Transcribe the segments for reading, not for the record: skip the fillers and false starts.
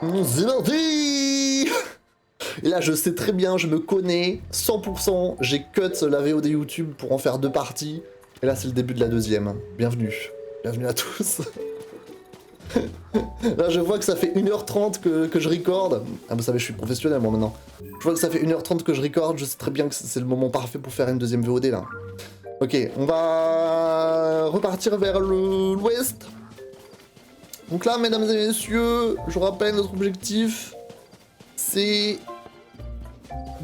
C'est parti. Et là, je sais très bien, je me connais, 100%, j'ai cut la VOD YouTube pour en faire 2 parties. Et là, c'est le début de la deuxième. Bienvenue. Bienvenue à tous. Là, je vois que ça fait 1h30 que je recorde. Ah, vous savez, je suis professionnel, moi, maintenant. Je vois que ça fait 1h30 que je recorde, je sais très bien que c'est le moment parfait pour faire une deuxième VOD, là. Ok, on va repartir vers l'ouest. Donc là, mesdames et messieurs, je rappelle notre objectif, c'est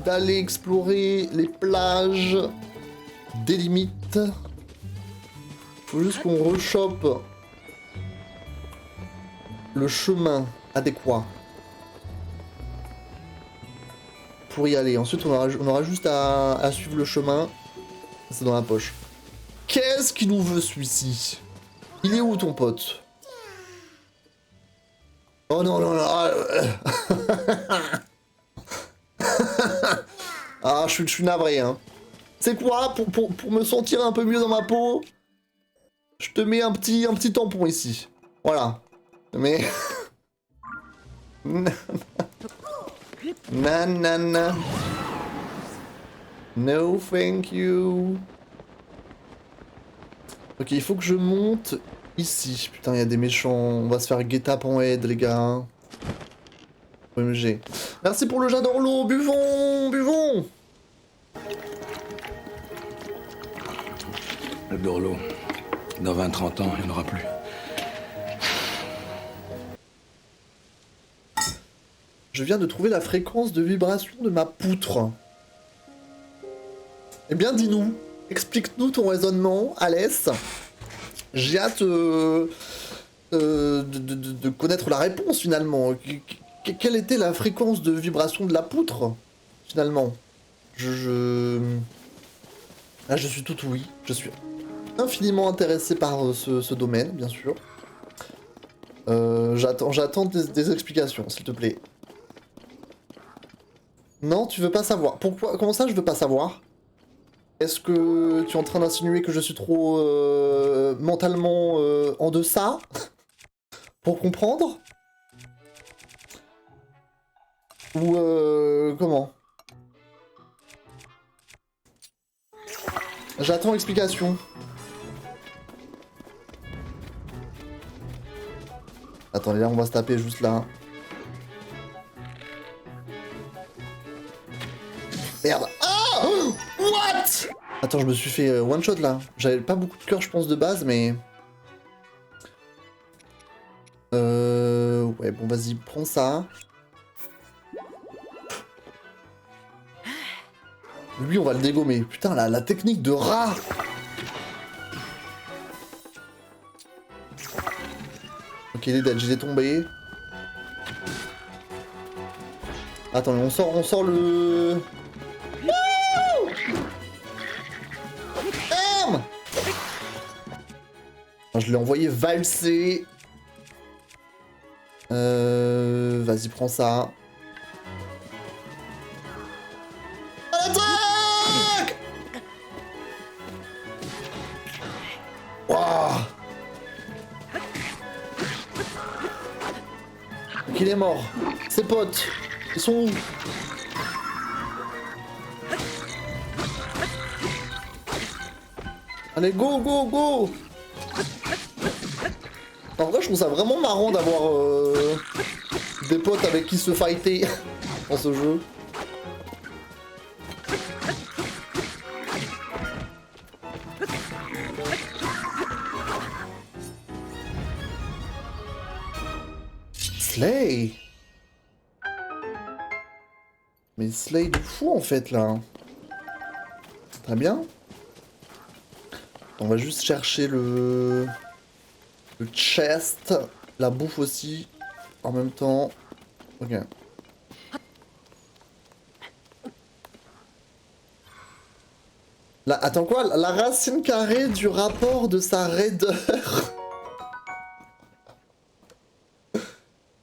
d'aller explorer les plages des limites. Faut juste qu'on rechoppe le chemin adéquat pour y aller. Ensuite, on aura juste à suivre le chemin. C'est dans la poche. Qu'est-ce qu'il nous veut, celui-ci? Il est où, ton pote? Oh non, non, non. Ah, je suis navré, hein. C'est quoi, pour me sentir un peu mieux dans ma peau, je te mets un petit tampon ici. Voilà. Mais... Nanana. No, thank you. Ok, il faut que je monte ici. Putain, il y a des méchants. On va se faire guet-up en aide, les gars. OMG. Merci pour le j'adore l'eau. Buvons, buvons. J'adore l'eau. Dans 20-30 ans, il n'y en aura plus. Je viens de trouver la fréquence de vibration de ma poutre. Eh bien, dis-nous. Explique-nous ton raisonnement, Alès. J'ai hâte de connaître la réponse, finalement. Quelle était la fréquence de vibration de la poutre, finalement? Là, je suis tout oui. Je suis infiniment intéressé par ce domaine, bien sûr. J'attends des explications, s'il te plaît. Non, tu veux pas savoir. Pourquoi? Comment ça, je veux pas savoir? Est-ce que tu es en train d'insinuer que je suis trop mentalement en deçà pour comprendre? Ou comment? J'attends explication. Attendez, là on va se taper juste là. Merde. Ah! What? Attends, je me suis fait one shot là. J'avais pas beaucoup de cœur, je pense, de base, mais... Ouais, bon, vas-y, prends ça. Lui, on va le dégommer. Putain, la technique de rat. Ok, il est dead, j'ai tombé. Attends, on sort le... Bam! Je l'ai envoyé valser. Vas-y, prends ça. À l'attaque! Wouah! Donc il est mort. Ses potes, ils sont où? Allez, go, go, go! En vrai, je trouve ça vraiment marrant d'avoir des potes avec qui se fighter dans ce jeu. Slay! Mais Slay du fou en fait là. Très bien. On va juste chercher le chest, la bouffe aussi, en même temps. Ok. Là, attends quoi? La racine carrée du rapport de sa raideur.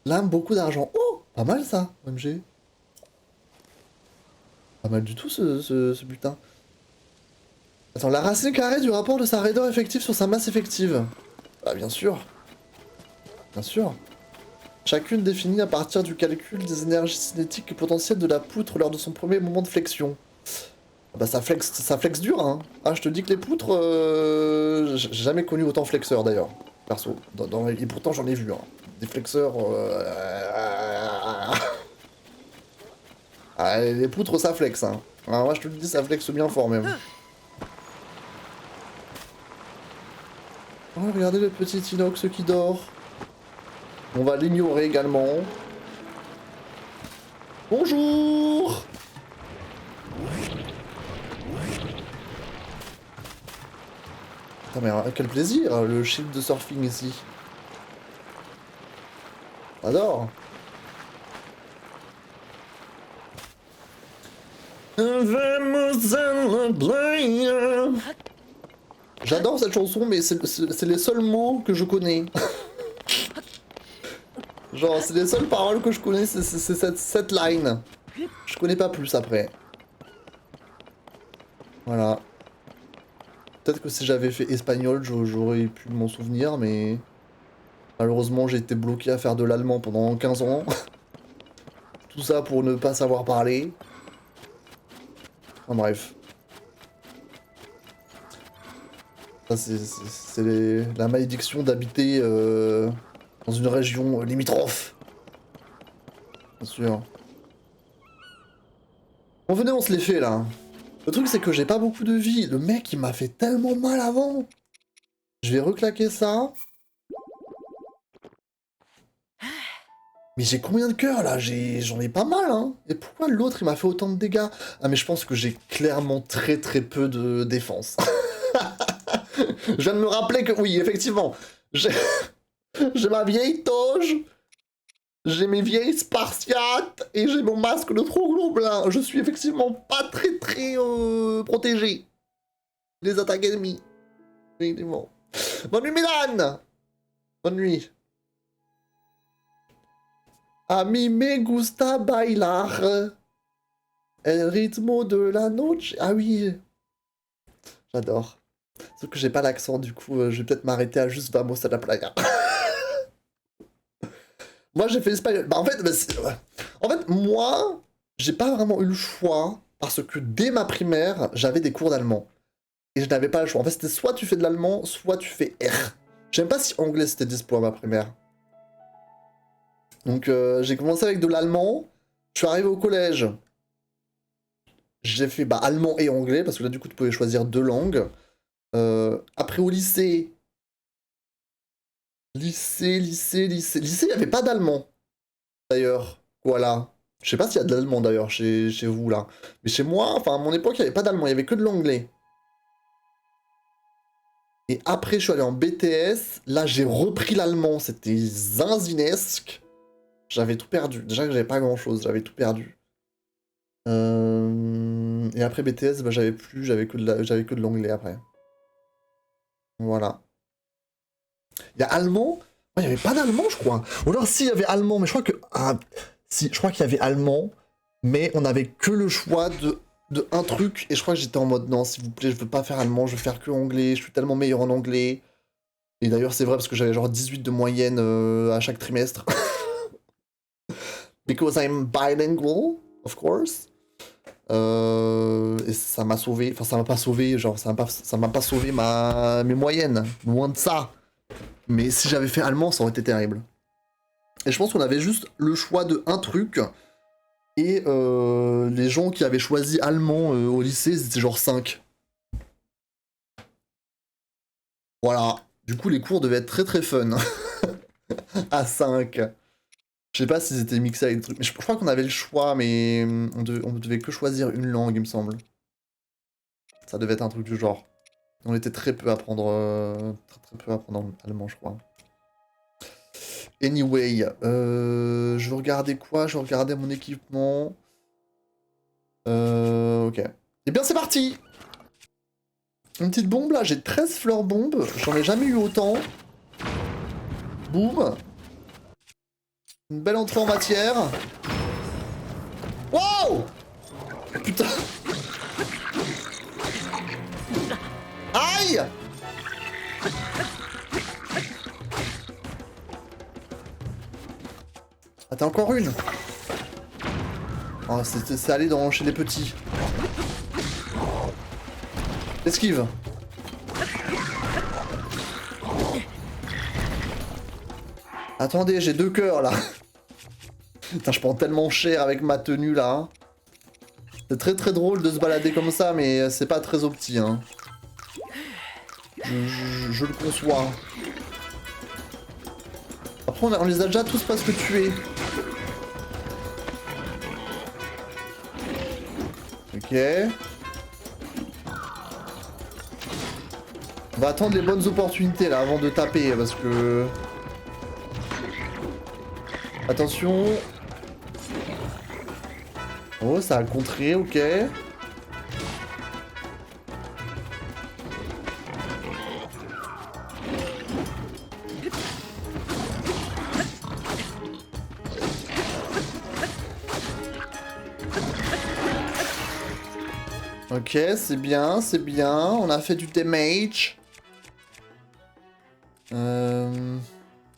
L'âme, beaucoup d'argent. Oh, pas mal ça, OMG. Pas mal du tout ce butin. Attends, la racine carrée du rapport de sa raideur effective sur sa masse effective. Bah bien sûr. Bien sûr. Chacune définie à partir du calcul des énergies cinétiques et potentielles de la poutre lors de son premier moment de flexion. Ah bah ça flex dur, hein. Ah, je te dis que les poutres, j'ai jamais connu autant flexeur d'ailleurs, perso. Et pourtant j'en ai vu, hein. Des flexeurs... Ah, les poutres ça flex, hein. Ah, moi je te le dis, ça flex bien fort même. Oh, regardez le petit inox qui dort. On va l'ignorer également. Bonjour! Putain, mais quel plaisir, le shield de surfing ici. J'adore. J'adore cette chanson, mais c'est les seuls mots que je connais. Genre, c'est les seules paroles que je connais, c'est cette line. Je connais pas plus après. Voilà. Peut-être que si j'avais fait espagnol, j'aurais pu m'en souvenir, mais... Malheureusement, j'ai été bloqué à faire de l'allemand pendant 15 ans. Tout ça pour ne pas savoir parler. Enfin bref. Ça, c'est la malédiction d'habiter dans une région limitrophe. Bien sûr. Bon, venez, on se les fait, là. Le truc, c'est que j'ai pas beaucoup de vie. Le mec, il m'a fait tellement mal avant. Je vais reclaquer ça. Mais j'ai combien de cœurs, là? J'en ai pas mal, hein. Et pourquoi l'autre, il m'a fait autant de dégâts? Ah, mais je pense que j'ai clairement très peu de défense. Je viens de me rappeler que... Oui, effectivement. J'ai ma vieille toge. J'ai mes vieilles spartiates. Et j'ai mon masque de trogloblin. Je suis effectivement pas très protégé. Les attaques ennemies. Effectivement. Bonne nuit, Milan. Bonne nuit. A mí me gusta bailar. El ritmo de la noche. Ah oui. J'adore. Sauf que j'ai pas l'accent, du coup, je vais peut-être m'arrêter à juste Vamos a la playa. Moi, j'ai fait l'espagnol. Bah, en fait, moi, j'ai pas vraiment eu le choix, parce que dès ma primaire, j'avais des cours d'allemand. Et je n'avais pas le choix. En fait, c'était soit tu fais de l'allemand, soit tu fais R. Je sais même pas si anglais c'était dispo à ma primaire. Donc, j'ai commencé avec de l'allemand. Je suis arrivé au collège. J'ai fait allemand et anglais, parce que là, du coup, tu pouvais choisir 2 langues. Après, au lycée... Lycée, il n'y avait pas d'allemand, d'ailleurs. Voilà. Je sais pas s'il y a de l'allemand, d'ailleurs, chez vous, là. Mais chez moi, enfin, à mon époque, il n'y avait pas d'allemand, il n'y avait que de l'anglais. Et après, je suis allé en BTS. Là, j'ai repris l'allemand. C'était zinzinesque. J'avais tout perdu. Déjà que j'avais pas grand-chose, j'avais tout perdu. Et après BTS, j'avais que de l'anglais après. Voilà. Il y a allemand? Il n'y avait pas d'allemand, je crois. Ou alors, si, il y avait allemand, mais je crois que... Ah, si, je crois qu'il y avait allemand, mais on avait que le choix de un truc, et je crois que j'étais en mode, non, s'il vous plaît, je veux pas faire allemand, je veux faire que anglais, je suis tellement meilleur en anglais. Et d'ailleurs, c'est vrai, parce que j'avais genre 18 de moyenne à chaque trimestre. Because I'm bilingual, of course. Et ça m'a sauvé, enfin ça m'a pas sauvé, genre ça m'a pas sauvé mes moyennes, loin de ça. Mais si j'avais fait allemand, ça aurait été terrible. Et je pense qu'on avait juste le choix de un truc, et les gens qui avaient choisi allemand au lycée, c'était genre 5. Voilà. Du coup, les cours devaient être très fun. À 5. Je sais pas s'ils étaient mixés avec des trucs. Mais je crois qu'on avait le choix, mais on devait que choisir une langue, il me semble. Ça devait être un truc du genre. On était très peu à apprendre, très peu à apprendre allemand, je crois. Anyway, je vais regarder quoi? Je vais regarder mon équipement. Ok. Eh bien, c'est parti! Une petite bombe, là. J'ai 13 fleurs bombes. J'en ai jamais eu autant. Boum. Une belle entrée en matière. Wow! Putain. Aïe! Ah, t'as encore une. Oh, c'est allé chez les petits. Esquive. Attendez, j'ai 2 cœurs là. Putain, je prends tellement cher avec ma tenue là. C'est très drôle de se balader comme ça, mais c'est pas très opti. Hein. Je le conçois. Après, on les a déjà tous presque tués. Ok. On va attendre les bonnes opportunités là avant de taper parce que... Attention. Oh, ça a contré, ok. Ok, c'est bien, c'est bien. On a fait du damage.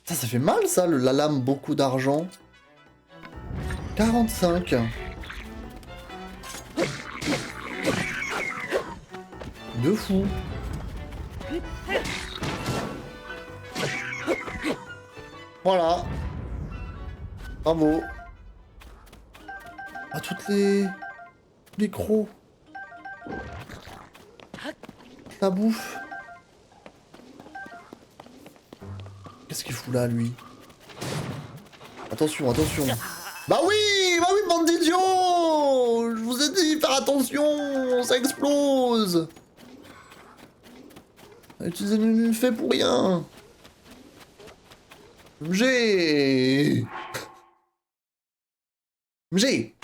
Ça fait mal ça, la lame, beaucoup d'argent. 45. De fou. Voilà. Bravo. Ah, tous les crocs. Ça bouffe. Qu'est-ce qu'il fout là, lui? Attention, attention. Bah oui, bande d'idiots! Je vous ai dit, faire attention, ça explose! Utiliser une fait pour rien. MG. MG.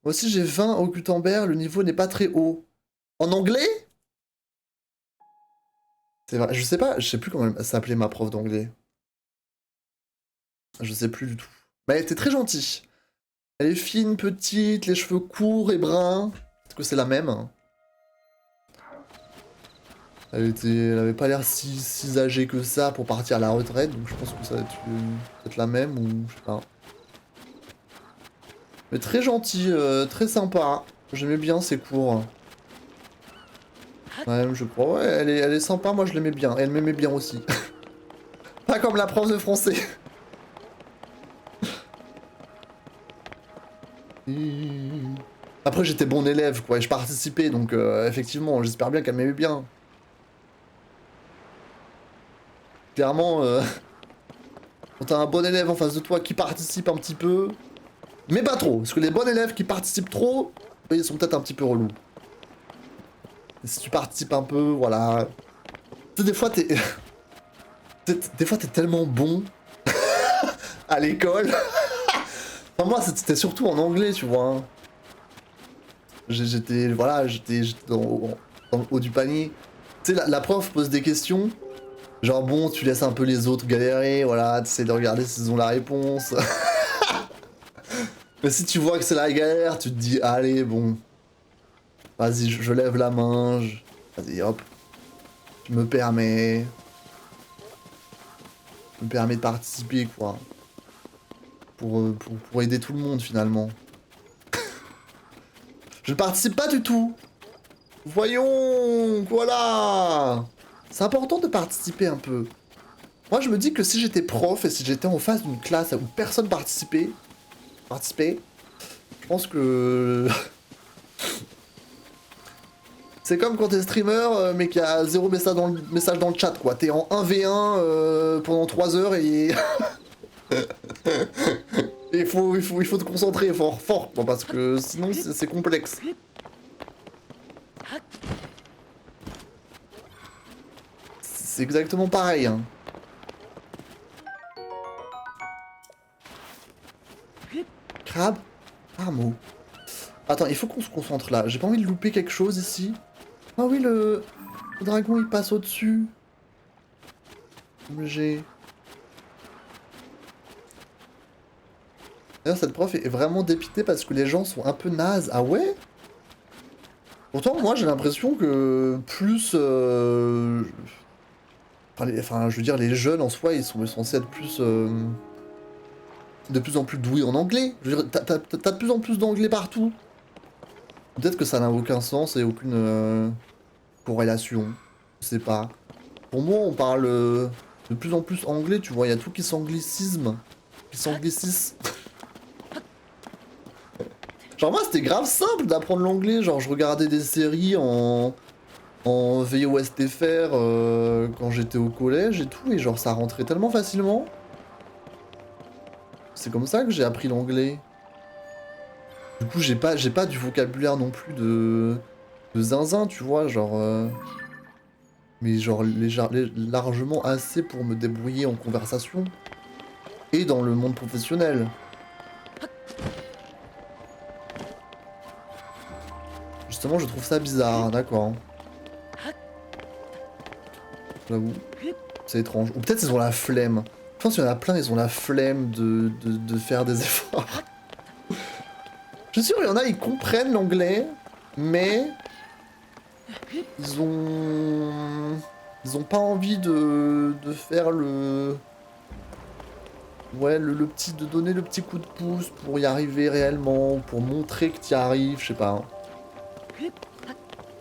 Moi aussi j'ai 20 au Gutenberg, le niveau n'est pas très haut. En anglais? C'est vrai, je sais plus comment elle s'appelait ma prof d'anglais. Je sais plus du tout. Mais elle était très gentille. Elle est fine, petite, les cheveux courts et bruns. Est-ce que c'est la même? Elle avait pas l'air si âgée que ça pour partir à la retraite, donc je pense que ça va être peut-être la même ou je sais pas. Mais très gentil, très sympa. J'aimais bien ses cours. Ouais, je crois. Ouais, elle est sympa, moi je l'aimais bien. Elle m'aimait bien aussi. Pas comme la prof de français. Après j'étais bon élève, quoi, et je participais, donc effectivement, j'espère bien qu'elle m'aimait bien. Clairement, quand t'as un bon élève en face de toi qui participe un petit peu, mais pas trop, parce que les bons élèves qui participent trop, ils sont peut-être un petit peu relous. Et si tu participes un peu, voilà. Tu sais, des fois t'es... des fois t'es tellement bon à l'école. Enfin moi c'était surtout en anglais, tu vois. Hein. J'étais dans le haut du panier. Tu sais, la prof pose des questions. Genre bon, tu laisses un peu les autres galérer, voilà, tu essaies de regarder s'ils ont la réponse. Mais si tu vois que c'est la galère, tu te dis, allez, bon, vas-y, je lève la main, vas-y, hop, je me permets de participer, quoi. Pour aider tout le monde, finalement. Je ne participe pas du tout. Voyons, voilà. C'est important de participer un peu. Moi, je me dis que si j'étais prof et si j'étais en face d'une classe où personne participait, je pense que... C'est comme quand t'es streamer, mais qu'il y a 0 message dans le chat, quoi. T'es en 1v1 pendant 3 heures et... Il faut te concentrer fort, quoi, parce que sinon c'est complexe. C'est exactement pareil, hein. Crabe? Armeau. Attends, il faut qu'on se concentre là. J'ai pas envie de louper quelque chose ici. Ah oui, le dragon il passe au-dessus. J'ai... D'ailleurs, cette prof est vraiment dépitée parce que les gens sont un peu nazes. Ah ouais? Pourtant, moi j'ai l'impression que plus... Enfin, je veux dire, les jeunes en soi, ils sont censés être plus... de plus en plus doué en anglais. Je veux dire, t'as de plus en plus d'anglais partout. Peut-être que ça n'a aucun sens et aucune corrélation. Je sais pas. Pour moi, on parle de plus en plus anglais, tu vois. Il y a tout qui s'anglicisme. Qui s'anglicise. Genre moi, c'était grave simple d'apprendre l'anglais. Genre, je regardais des séries en VOSTFR quand j'étais au collège et tout. Et genre, ça rentrait tellement facilement. C'est comme ça que j'ai appris l'anglais. Du coup, j'ai pas du vocabulaire non plus de zinzin, tu vois, genre... mais genre largement assez pour me débrouiller en conversation. Et dans le monde professionnel. Justement, je trouve ça bizarre, d'accord. J'avoue. C'est étrange. Ou peut-être ils ont la flemme. Je pense qu'il y en a plein, ils ont la flemme de faire des efforts. Je suis sûr, il y en a, ils comprennent l'anglais, mais... Ils ont pas envie de faire le... Ouais, le petit... de donner le petit coup de pouce pour y arriver réellement, pour montrer que tu y arrives, je sais pas.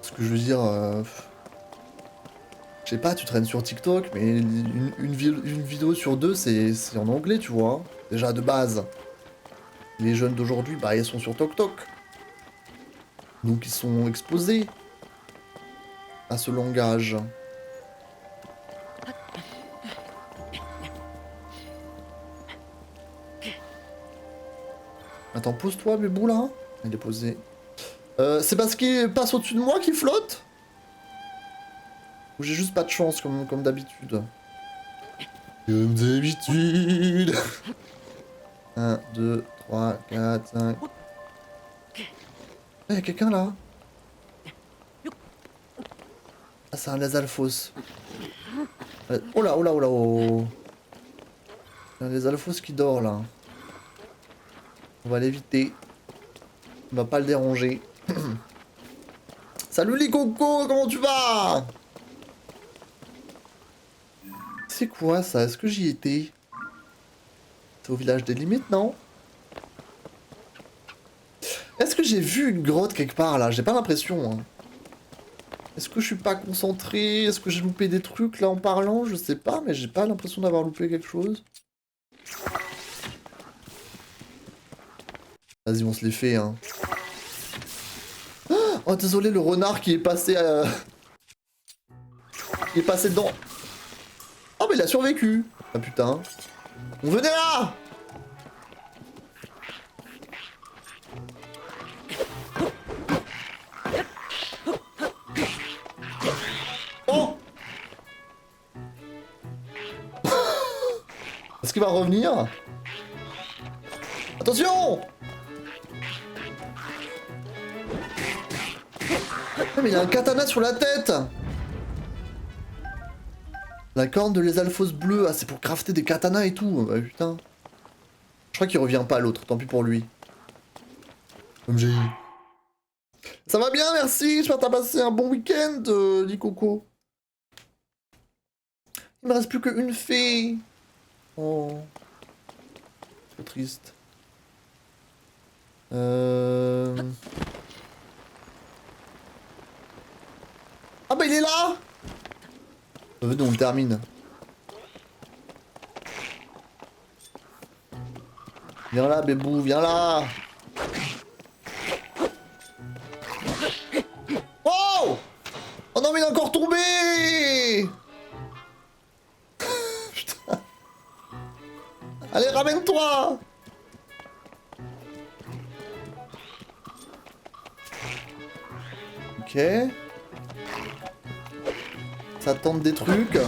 Ce que je veux dire... Je sais pas, tu traînes sur TikTok, mais une vidéo sur deux, c'est en anglais, tu vois. Déjà, de base. Les jeunes d'aujourd'hui, bah, ils sont sur TokTok. Donc, ils sont exposés à ce langage. Attends, pose-toi, bébou, là. Il est posé. C'est parce qu'il passe au-dessus de moi qu'il flotte? Ou j'ai juste pas de chance, comme d'habitude? Comme d'habitude. 1, 2, 3, 4, 5... Ah, y'a quelqu'un, là. Ah, c'est un Lézalfos. Oh là, oh là, oh là, oh. Il y a un Lézalfos qui dort, là. On va l'éviter. On va pas le déranger. Salut les cocos, comment tu vas? C'est quoi ça? Est-ce que j'y étais? C'est au village des limites, non? Est-ce que j'ai vu une grotte quelque part là? J'ai pas l'impression. Hein. Est-ce que je suis pas concentré? Est-ce que j'ai loupé des trucs là en parlant? Je sais pas, mais j'ai pas l'impression d'avoir loupé quelque chose. Vas-y, on se les fait, hein. Oh, désolé, le renard qui est passé qui est passé dedans. Oh, mais il a survécu. Ah putain. On venait là. Oh. Est-ce qu'il va revenir? Attention. Ah, mais il a un katana sur la tête. La corne de Lézalfos bleu, ah c'est pour crafter des katanas et tout, bah putain. Je crois qu'il revient pas l'autre, tant pis pour lui. Comme j'ai eu. Ça va bien, merci, j'espère que t'as passé un bon week-end, Coco. Il me reste plus qu'une fée. Oh. Trop triste. Ah bah il est là. Venez, on le termine. Viens là, bébou, viens là. Oh. Oh non mais il est encore tombé. Putain. Allez, ramène-toi. Ok. Ça tente des trucs.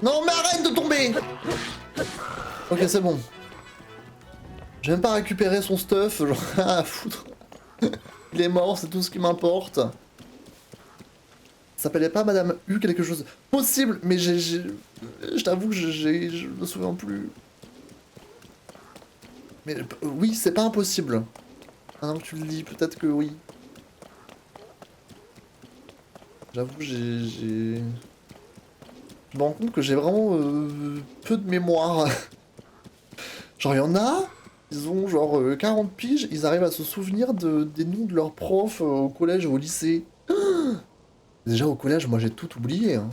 Non mais arrête de tomber. Ok, c'est bon. J'ai même pas récupéré son stuff, genre à foutre. Il est mort, c'est tout ce qui m'importe. Ça s'appelait pas Madame U quelque chose. Possible, mais je t'avoue que je me souviens plus. Mais oui, c'est pas impossible. Maintenant que tu le dis, peut-être que oui. J'avoue, j'ai... Je me rends compte que j'ai vraiment peu de mémoire. Genre, il y en a, ils ont genre 40 piges, ils arrivent à se souvenir des noms de leurs profs au collège ou au lycée. Déjà, au collège, moi, j'ai tout oublié, hein.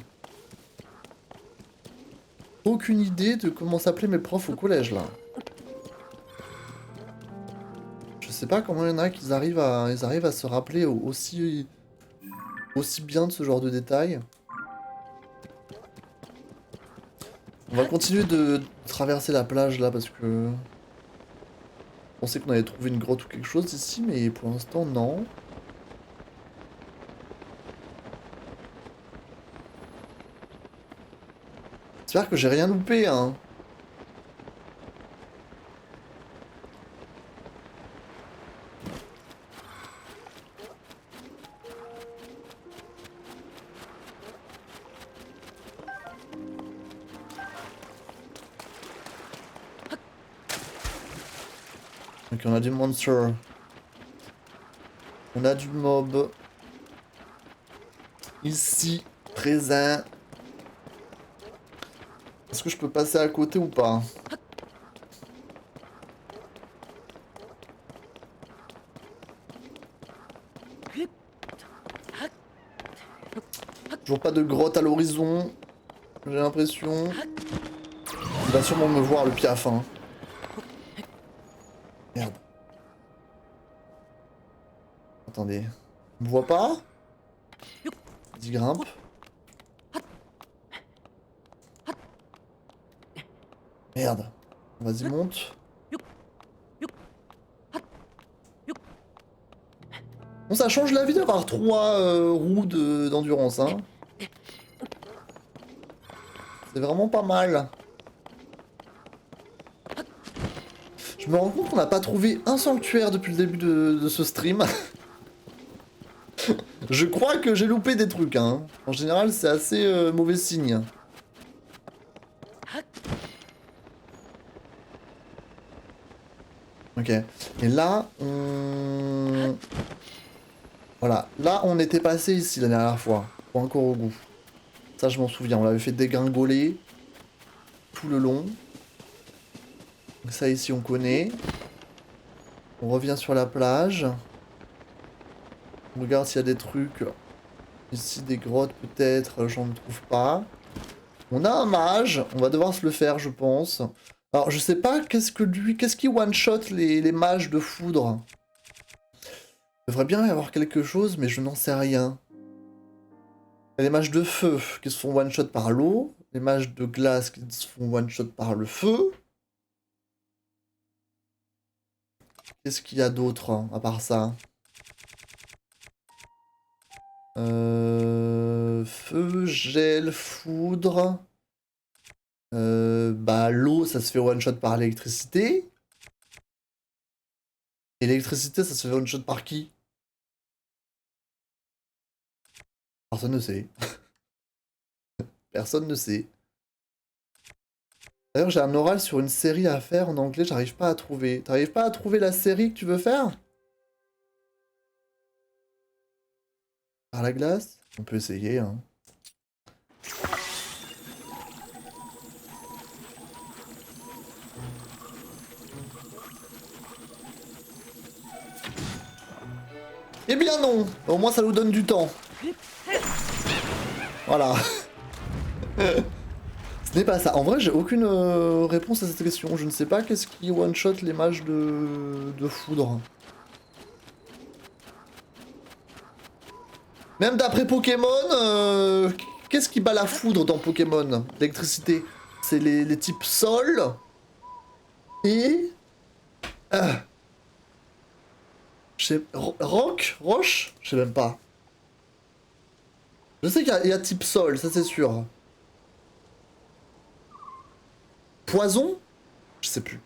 Aucune idée de comment s'appelaient mes profs au collège, là. Je sais pas comment il y en a qui ils arrivent à se rappeler aussi bien de ce genre de détails. On va continuer de traverser la plage là parce que... Je pensais qu'on avait trouvé une grotte ou quelque chose ici, mais pour l'instant non. J'espère que j'ai rien loupé, hein. Ok, on a du monster. On a du mob. Ici, présent. Est-ce que je peux passer à côté ou pas? Toujours pas de grotte à l'horizon. J'ai l'impression. Il va sûrement me voir le piaf, hein. Merde. Attendez. Il me voit pas? Vas-y, grimpe. Merde. Vas-y, monte. Bon, ça change la vie d'avoir 3 roues d'endurance, hein. C'est vraiment pas mal. Je me rends compte qu'on n'a pas trouvé un sanctuaire depuis le début de ce stream. Je crois que j'ai loupé des trucs, hein. En général, c'est assez mauvais signe. Ok. Et là, on... Voilà. Là, on était passé ici la dernière fois. Pour un Korogu. Ça, je m'en souviens. On l'avait fait dégringoler tout le long. Donc ça, ici, on connaît. On revient sur la plage. On regarde s'il y a des trucs. Ici, des grottes, peut-être. J'en trouve pas. On a un mage. On va devoir se le faire, je pense. Alors, je sais pas qu'est-ce qui one-shot les mages de foudre. Il devrait bien y avoir quelque chose, mais je n'en sais rien. Il y a les mages de feu qui se font one-shot par l'eau. Les mages de glace qui se font one-shot par le feu. Qu'est-ce qu'il y a d'autre, hein, à part ça? Feu, gel, foudre. Bah, l'eau, ça se fait one-shot par l'électricité. Et l'électricité, ça se fait one-shot par qui? Personne ne sait. Personne ne sait. D'ailleurs, j'ai un oral sur une série à faire en anglais, j'arrive pas à trouver. T'arrives pas à trouver la série que tu veux faire? Par la glace? On peut essayer, hein. Eh bien non! Au moins ça nous donne du temps. Voilà. Ce n'est pas ça. En vrai, j'ai aucune réponse à cette question. Je ne sais pas qu'est-ce qui one-shot les mages de foudre. Même d'après Pokémon, qu'est-ce qui bat la foudre dans Pokémon? L'électricité. C'est les types sol et... je sais... Rock? Roche? Je sais même pas. Je sais qu'il y a type sol, ça c'est sûr. Poison? Je sais plus.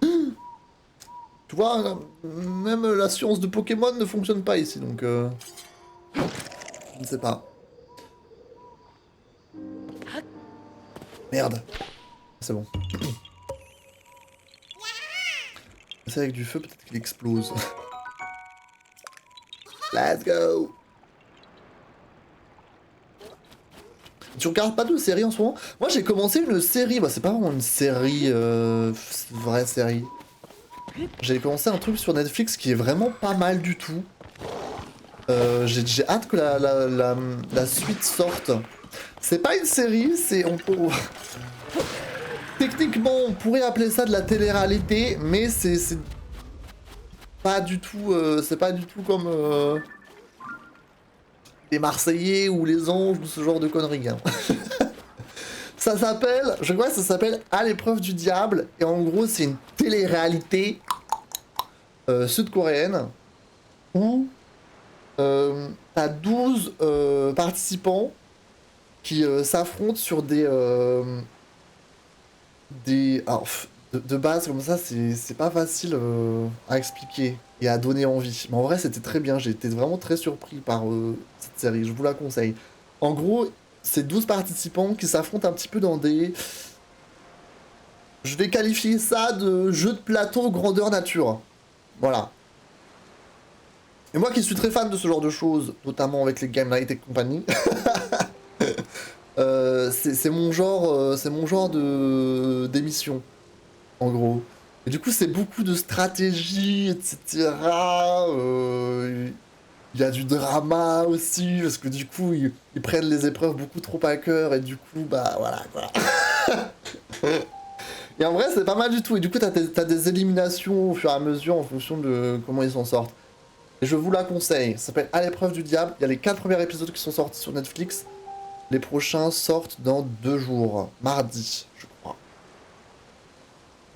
Tu vois, même la science de Pokémon ne fonctionne pas ici, donc... Je ne sais pas. Merde. C'est bon. C'est avec du feu, peut-être qu'il explose. Let's go! Tu regardes pas de série en ce moment? Moi j'ai commencé une série, bah c'est pas vraiment une série, vraie série. J'ai commencé un truc sur Netflix qui est vraiment pas mal du tout. J'ai hâte que la suite sorte. C'est pas une série, c'est... Techniquement, on pourrait appeler ça de la télé-réalité, mais c'est pas du tout... c'est pas du tout comme... les Marseillais ou les Anges ou ce genre de conneries. Hein. Ça s'appelle... Je crois que ça s'appelle À l'épreuve du diable. Et en gros, c'est une télé-réalité sud-coréenne où t'as 12 participants qui s'affrontent sur des... Alors, de base, comme ça, c'est pas facile à expliquer et à donner envie. Mais en vrai, c'était très bien. J'ai été vraiment très surpris par cette série. Je vous la conseille. En gros, c'est 12 participants qui s'affrontent un petit peu dans des... Je vais qualifier ça de jeu de plateau grandeur nature. Voilà. Et moi qui suis très fan de ce genre de choses, notamment avec les Game Night et compagnie, c'est mon genre de d'émission, en gros. Et du coup, c'est beaucoup de stratégie, etc. Il y a du drama aussi, parce que du coup, ils prennent les épreuves beaucoup trop à cœur, et du coup, bah voilà, quoi. Et en vrai, c'est pas mal du tout. Et du coup, t'as des éliminations au fur et à mesure en fonction de comment ils s'en sortent. Et je vous la conseille. Ça s'appelle À l'épreuve du diable. Il y a les 4 premiers épisodes qui sont sortis sur Netflix. Les prochains sortent dans 2 jours. Mardi, je crois.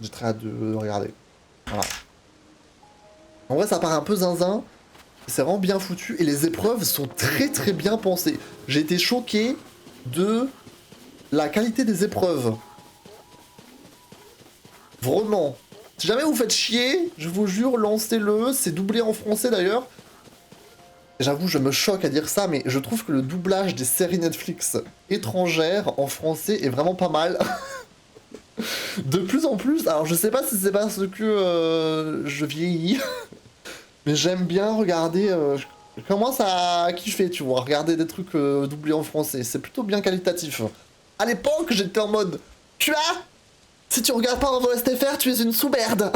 J'ai très hâte de regarder. Voilà. En vrai, ça part un peu zinzin. C'est vraiment bien foutu. Et les épreuves sont très très bien pensées. J'ai été choqué de la qualité des épreuves. Vraiment. Si jamais vous faites chier, je vous jure, lancez-le. C'est doublé en français d'ailleurs. J'avoue, je me choque à dire ça, mais je trouve que le doublage des séries Netflix étrangères en français est vraiment pas mal. De plus en plus, alors je sais pas si c'est parce que je vieillis, mais j'aime bien regarder. Je commence à kiffer, tu vois, regarder des trucs doublés en français. C'est plutôt bien qualitatif. À l'époque, j'étais en mode, tu as, si tu regardes pas en VOSTFR, tu es une sous-merde.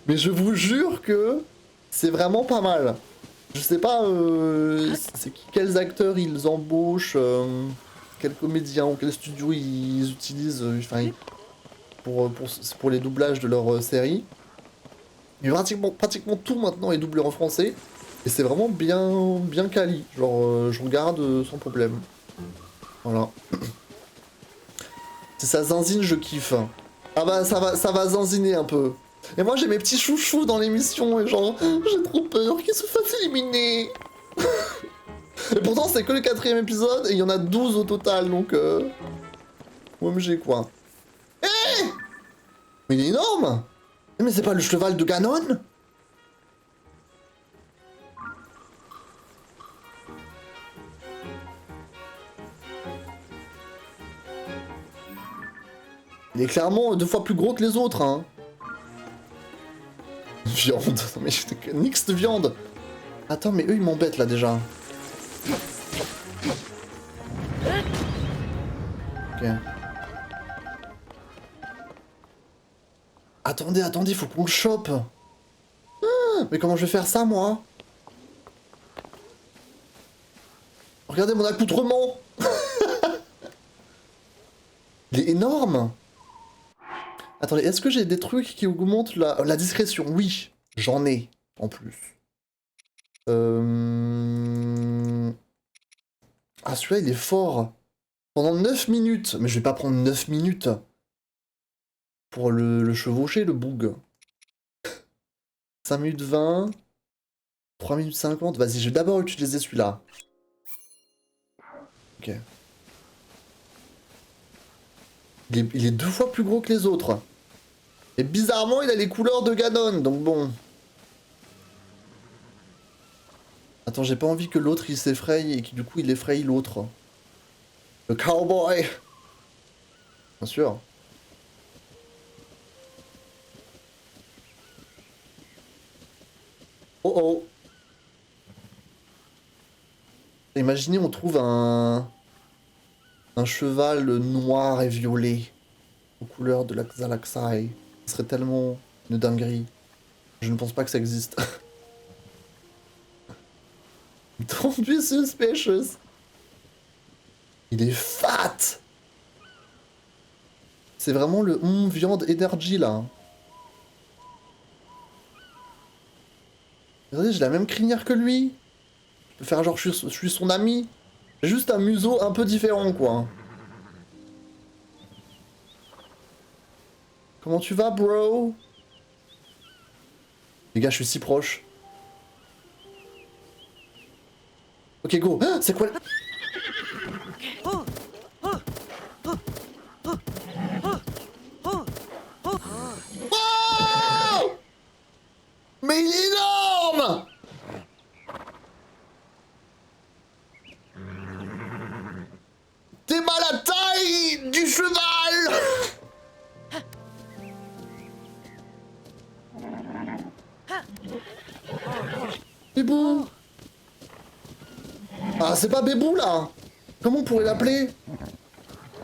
Mais je vous jure que c'est vraiment pas mal. Je sais pas quels acteurs ils embauchent, quels comédiens ou quel studio ils utilisent pour les doublages de leurs séries. Mais pratiquement tout maintenant est doublé en français. Et c'est vraiment bien quali. Genre, je regarde sans problème. Voilà. Si ça zinzine, je kiffe. Ah bah, ça va zinziner un peu. Et moi, j'ai mes petits chouchous dans l'émission, et genre, j'ai trop peur qu'ils se fassent éliminer. Et pourtant, c'est que le 4ème épisode, et il y en a 12 au total, donc OMG, quoi. Eh, mais il est énorme. Mais c'est pas le cheval de Ganon? Il est clairement 2 fois plus gros que les autres, hein. Viande. Non mais nix de viande. Attends, mais eux, ils m'embêtent, là, déjà. Ok. Attendez, faut qu'on le chope. Ah, mais comment je vais faire ça, moi? Regardez mon accoutrement. Il est énorme. Attendez, est-ce que j'ai des trucs qui augmentent la discrétion? Oui, j'en ai, en plus. Ah, celui-là, il est fort. Pendant 9 minutes. Mais je vais pas prendre 9 minutes pour le chevaucher, le boug. 5 minutes 20. 3 minutes 50. Vas-y, je vais d'abord utiliser celui-là. Ok. Il est 2 fois plus gros que les autres. Et bizarrement, il a les couleurs de Ganon, donc bon. Attends, j'ai pas envie que l'autre il s'effraie et que du coup il effraie l'autre. Le cowboy. Bien sûr. Oh oh. imaginez on trouve un cheval noir et violet aux couleurs de la Xalaxai. Ce serait tellement une dinguerie. Je ne pense pas que ça existe. Don't be suspicious. Il est fat. C'est vraiment le viande energy là. Regardez, j'ai la même crinière que lui. Je peux faire genre je suis son ami. J'ai juste un museau un peu différent quoi. Comment tu vas bro? Les gars, je suis si proche. Ok, go. Ah, c'est quoi le... Oh! Mais il est énorme! T'es mal à la taille du cheval! Bébou! Ah, c'est pas Bébou là! Comment on pourrait l'appeler?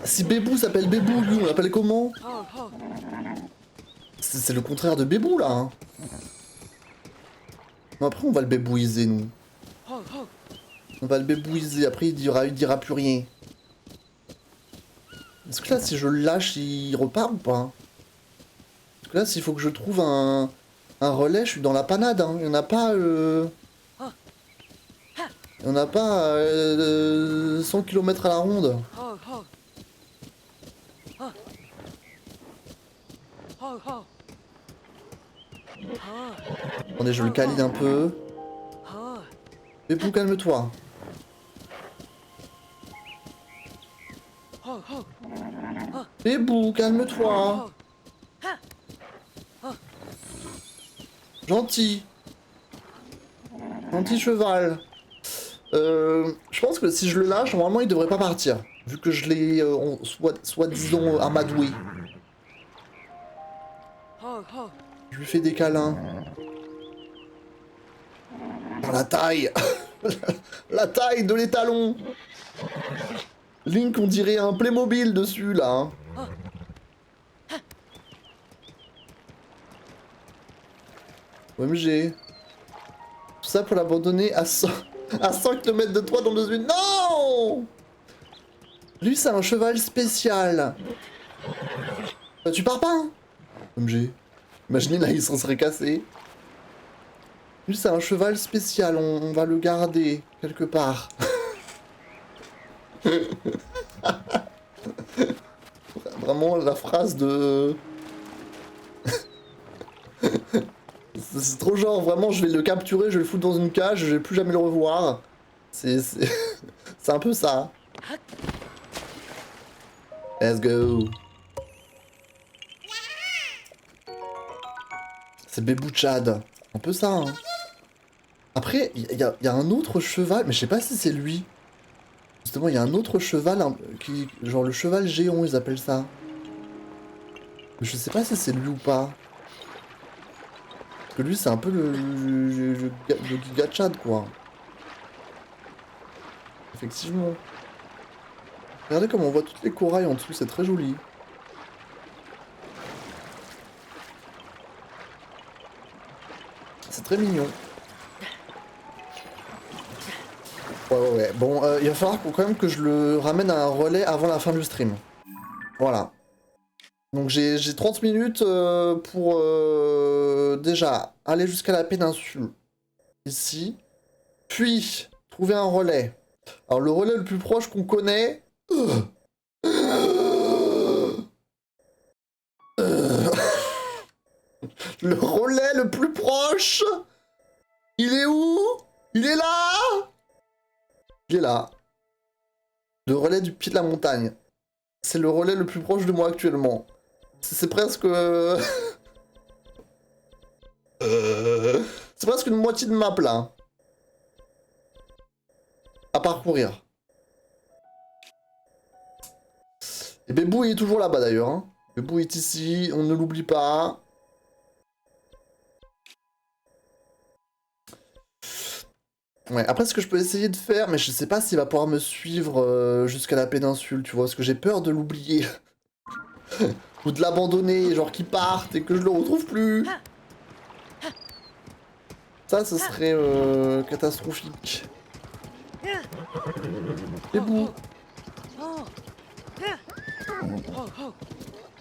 Si Bébou s'appelle Bébou, lui on l'appelle comment? C'est le contraire de Bébou là! Hein. Non, après on va le bébouiser nous. On va le bébouiser, après il dira plus rien. Est-ce que là si je le lâche il repart ou pas? Parce que là s'il faut que je trouve un relais, je suis dans la panade, hein. Il n'y en a pas... Il n'y en a pas 100 km à la ronde. Attendez, je le câline un peu. Bébou, calme-toi. Bébou, calme-toi. Gentil. Gentil cheval. Je pense que si je le lâche, normalement il devrait pas partir. Vu que je l'ai soi-disant amadoué. Je lui fais des câlins. Dans la taille. La taille de l'étalon. Link, on dirait un Playmobil dessus là. Hein. OMG. Tout ça pour l'abandonner à 100 km de toi dans 2 minutes. Non! Lui, c'est un cheval spécial. Tu pars pas, hein? OMG. Imaginez, là, il s'en serait cassé. Lui, c'est un cheval spécial. On va le garder quelque part. Vraiment, la phrase de... C'est trop genre, vraiment, je vais le capturer, je vais le foutre dans une cage, je vais plus jamais le revoir. C'est un peu ça. Let's go. C'est Bébou Chad. Un peu ça, hein. Après, il y a un autre cheval, mais je sais pas si c'est lui. Justement, il y a un autre cheval, qui, genre le cheval géant, ils appellent ça. Mais je sais pas si c'est lui ou pas. Parce que lui, c'est un peu le Giga Chad, quoi. Effectivement. Regardez comme on voit toutes les corails en dessous, c'est très joli. C'est très mignon. Ouais. Bon, il va falloir quand même que je le ramène à un relais avant la fin du stream. Voilà. Donc j'ai 30 minutes pour déjà aller jusqu'à la péninsule. Ici. Puis, trouver un relais. Alors le relais le plus proche qu'on connaît... Le relais le plus proche... Il est où? Il est là? Il est là. Le relais du pied de la montagne. C'est le relais le plus proche de moi actuellement. C'est presque... C'est presque une moitié de map là. À parcourir. Et Bébou il est toujours là-bas d'ailleurs. Hein. Bébou est ici, on ne l'oublie pas. Ouais, après ce que je peux essayer de faire, mais je sais pas s'il va pouvoir me suivre jusqu'à la péninsule, tu vois, parce que j'ai peur de l'oublier. Ou de l'abandonner, genre qu'il parte et que je le retrouve plus. Ça, ce serait catastrophique. Bébou.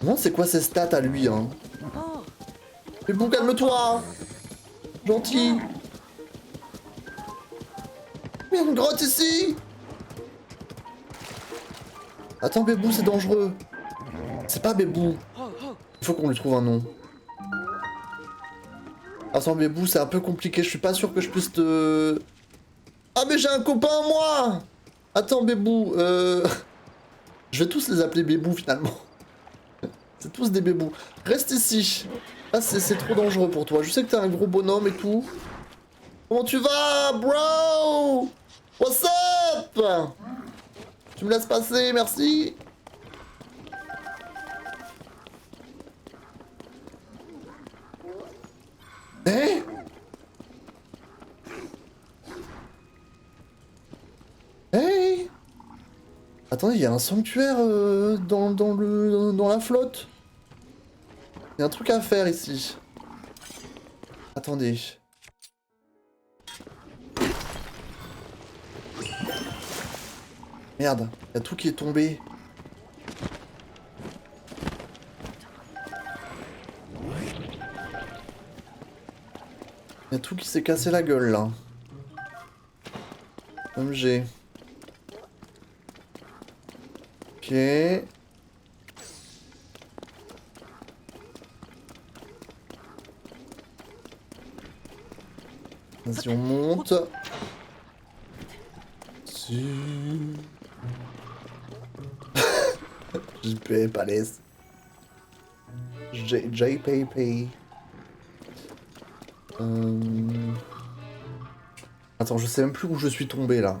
Non, c'est quoi ses stats à lui, hein? Bébou, calme-toi. Gentil. Il y a une grotte ici. Attends, Bébou, c'est dangereux. C'est pas Bébou. Il faut qu'on lui trouve un nom. Attends, Bébou, c'est un peu compliqué. Je suis pas sûr que je puisse te... Ah, mais j'ai un copain, moi. Attends, Bébou, je vais tous les appeler Bébou, finalement. C'est tous des Bébous. Reste ici. Là, c'est trop dangereux pour toi. Je sais que t'es un gros bonhomme et tout. Comment tu vas, bro? What's up? Tu me laisses passer, merci. Eh? Hey! Attendez, il y a un sanctuaire dans la flotte. Il y a un truc à faire ici. Attendez. Merde, il y a tout qui est tombé. Il y a tout qui s'est cassé la gueule là. MG. Ok. Vas-y, on monte. JP Palace. JPP. Attends, je sais même plus où je suis tombé là.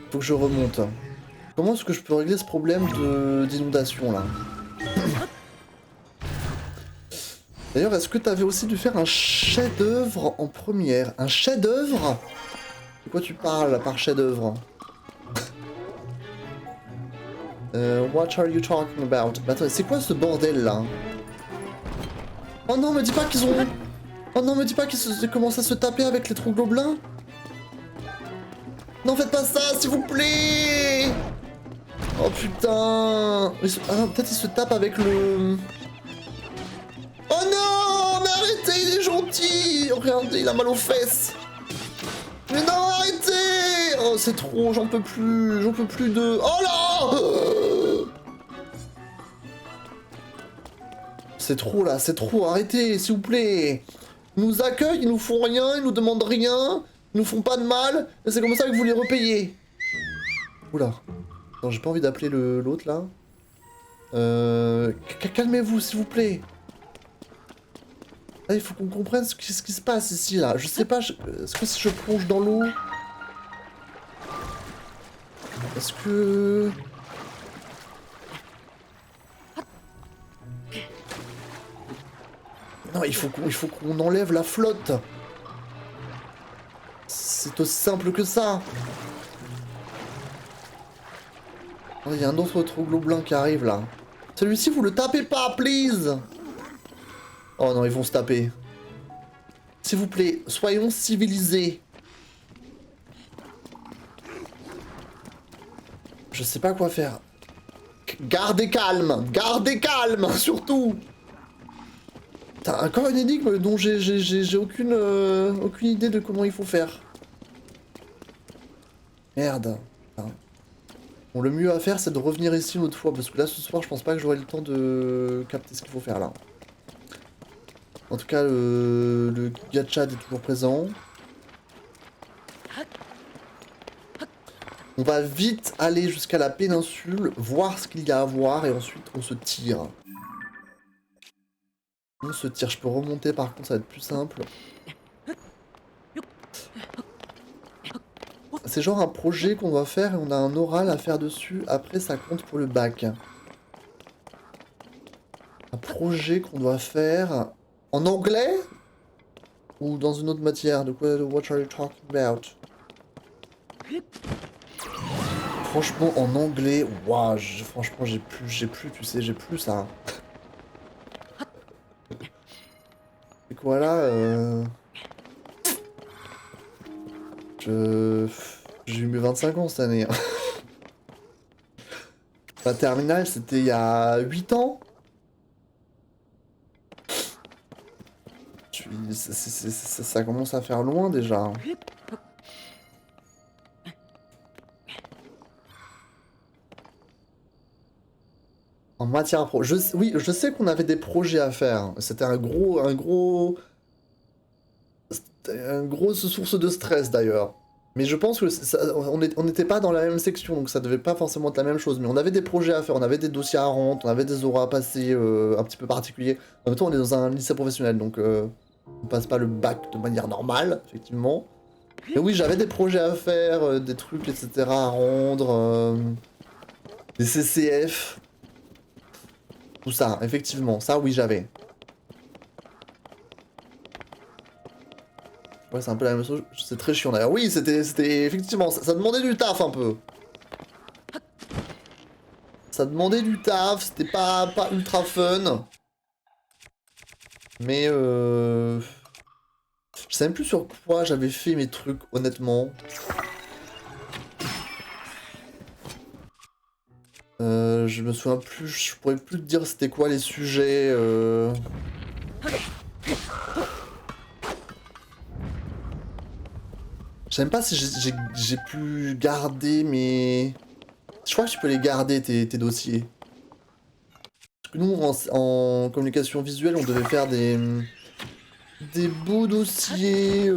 Faut que je remonte. Comment est-ce que je peux régler ce problème d'inondation là? D'ailleurs, est-ce que t'avais aussi dû faire un chef-d'œuvre en première? Un chef-d'œuvre? De quoi tu parles par chef-d'œuvre? What are you talking about? Bah, attends, c'est quoi ce bordel là? Oh non, me dis pas qu'ils ont... Oh non, me dis pas qu'ils commencent à se taper avec les trous gobelins. Non, faites pas ça, s'il vous plaît. Oh putain. Ah non, peut-être ils se tapent avec le... Oh non, mais arrêtez, il est gentil. Regardez, il a mal aux fesses. Mais non, arrêtez. Oh, c'est trop, j'en peux plus de... Oh là. C'est trop là, c'est trop, arrêtez, s'il vous plaît. Ils nous accueillent, ils nous font rien, ils nous demandent rien, ils nous font pas de mal, et c'est comme ça que vous les repayez. Oula. Non, j'ai pas envie d'appeler l'autre là. Calmez-vous, s'il vous plaît. Là, il faut qu'on comprenne ce qui se passe ici là. Je sais pas, est-ce que si je plonge dans l'eau... Est-ce que... Non, il faut qu'on enlève la flotte. C'est aussi simple que ça. Oh, il y a un autre trou gobelin qui arrive là. Celui-ci, vous le tapez pas, please. Oh non, ils vont se taper. S'il vous plaît, soyons civilisés. Je sais pas quoi faire. Gardez calme, surtout. T'as encore une énigme dont j'ai aucune idée de comment il faut faire. Merde. Bon, le mieux à faire, c'est de revenir ici une autre fois, parce que là, ce soir, je pense pas que j'aurai le temps de capter ce qu'il faut faire, là. En tout cas, le gacha est toujours présent. On va vite aller jusqu'à la péninsule, voir ce qu'il y a à voir, et ensuite, on se tire. On se tire. Je peux remonter, par contre, ça va être plus simple. C'est genre un projet qu'on doit faire et on a un oral à faire dessus. Après, ça compte pour le bac. Un projet qu'on doit faire en anglais ou dans une autre matière. De quoi? What are you talking about? Franchement, en anglais, waouh, franchement, tu sais, j'ai plus ça. C'est quoi là J'ai eu mes 25 ans cette année. Hein. La terminale, c'était il y a 8 ans. Ça commence à faire loin déjà. En matière pro, oui, je sais qu'on avait des projets à faire. C'était une grosse source de stress d'ailleurs. Mais je pense que on n'était pas dans la même section, donc ça devait pas forcément être la même chose. Mais on avait des projets à faire, on avait des dossiers à rendre, on avait des oraux à passer un petit peu particuliers. En même temps, on est dans un lycée professionnel, donc on passe pas le bac de manière normale, effectivement. Mais oui, j'avais des projets à faire, des trucs, etc. à rendre, des CCF. Tout ça, effectivement, ça oui j'avais. Ouais, c'est un peu la même chose, c'est très chiant d'ailleurs. Oui, c'était effectivement, ça demandait du taf un peu. Ça demandait du taf, c'était pas ultra fun. Mais je sais même plus sur quoi j'avais fait mes trucs, honnêtement. Je me souviens plus, je pourrais plus te dire c'était quoi les sujets. Je sais même pas si j'ai pu garder mes... Je crois que tu peux les garder tes dossiers. Parce que nous en communication visuelle on devait faire des beaux dossiers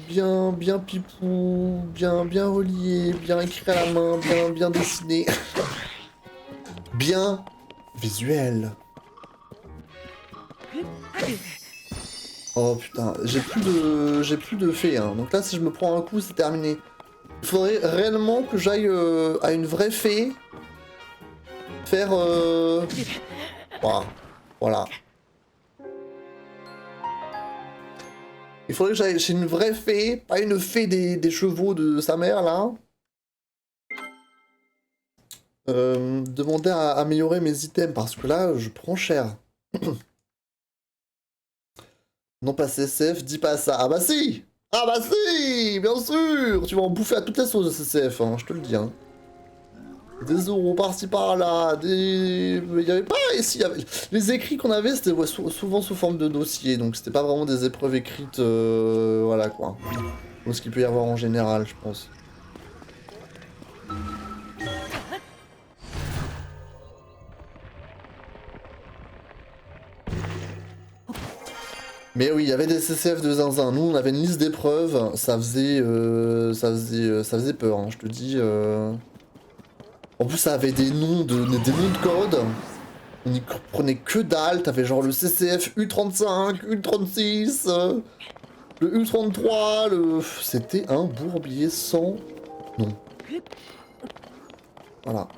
bien pipou, bien reliés, bien écrits à la main, bien dessinés. Bien visuel. Oh putain, j'ai plus de fées, hein. Donc là si je me prends un coup c'est terminé. Il faudrait réellement que j'aille à une vraie fée faire voilà. Il faudrait que j'aille chez une vraie fée, pas une fée des chevaux de sa mère là. Demander à améliorer mes items parce que là je prends cher. Non pas CCF, dis pas ça. Ah bah si! Ah bah si! Bien sûr! Tu vas en bouffer à toutes les sauces de CCF, hein, je te le dis. Hein. Des euros par-ci par-là, des... Il y avait pas... Ici, y avait... Les écrits qu'on avait, c'était souvent sous forme de dossier, donc c'était pas vraiment des épreuves écrites, voilà quoi. Donc ce qu'il peut y avoir en général, je pense. Mais oui, il y avait des CCF de zinzin. Nous, on avait une liste d'épreuves. Ça faisait peur, hein, je te dis. En plus, ça avait des noms de code. On n'y comprenait que dalle. T'avais genre le CCF U35, U36, le U33, C'était un bourbier sans nom. Voilà.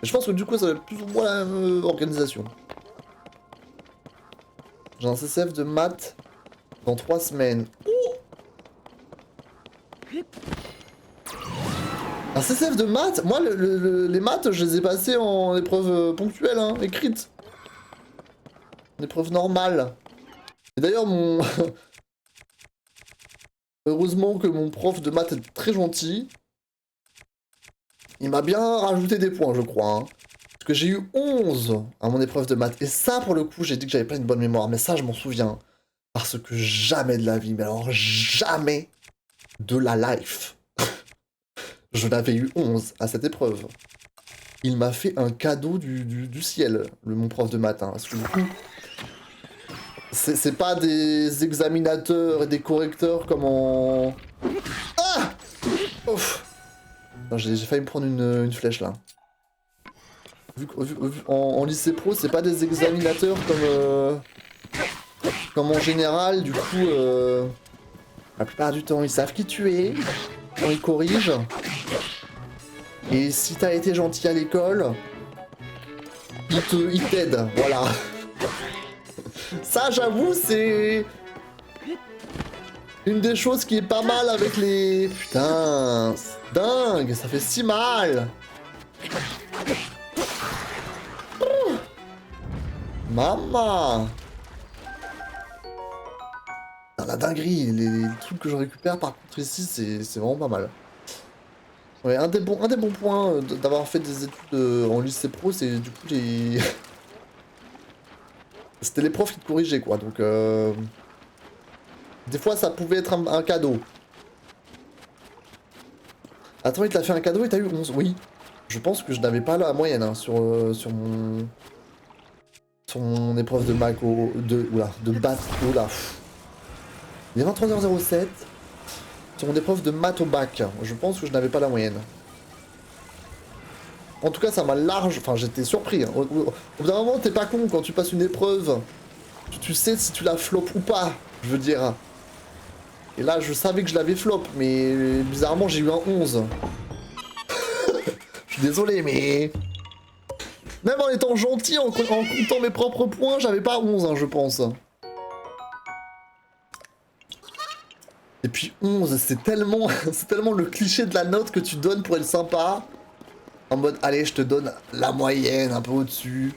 Et je pense que du coup, ça va être plus ou moins la même organisation. J'ai un CCF de maths dans 3 semaines. Oh, un CCF de maths? Moi, les maths, je les ai passés en épreuve ponctuelle, hein, écrite. En épreuve normale. Et d'ailleurs, heureusement que mon prof de maths est très gentil. Il m'a bien rajouté des points, je crois. Hein. Parce que j'ai eu 11 à mon épreuve de maths. Et ça, pour le coup, j'ai dit que j'avais pas une bonne mémoire. Mais ça, je m'en souviens. Parce que jamais de la vie, mais alors jamais de la life. Je n'avais eu 11 à cette épreuve. Il m'a fait un cadeau du ciel, mon prof de maths. Hein, parce que du coup, c'est pas des examinateurs et des correcteurs comme en... Ah Ouf. J'ai failli me prendre une flèche là. En lycée pro, c'est pas des examinateurs comme en général, du coup, la plupart du temps, ils savent qui tu es, quand ils corrigent. Et si t'as été gentil à l'école, ils t'aident, voilà. Ça, j'avoue, c'est... Une des choses qui est pas mal avec les... Putain, c'est dingue, ça fait si mal. Maman. Ah, la dinguerie, les trucs que je récupère par contre ici, c'est vraiment pas mal. Ouais, un des bons points d'avoir fait des études en lycée pro, c'est du coup les... C'était les profs qui te corrigeaient quoi, donc des fois ça pouvait être un cadeau. Attends, il t'a fait un cadeau et t'as eu 11, oui. Je pense que je n'avais pas la moyenne hein, sur mon épreuve de maths de bac, oula. Il est 23h07. Sur mon épreuve de maths au bac, je pense que je n'avais pas la moyenne. En tout cas, ça m'a large... Enfin, j'étais surpris. Hein. Au bout d'un moment, t'es pas con quand tu passes une épreuve. Tu sais si tu la flopes ou pas, je veux dire. Et là, je savais que je l'avais flop, mais bizarrement, j'ai eu un 11. Je suis désolé, mais... Même en étant gentil, en comptant mes propres points, j'avais pas 11, hein, je pense. Et puis 11, c'est tellement le cliché de la note que tu donnes pour être sympa. En mode, allez, je te donne la moyenne, un peu au-dessus.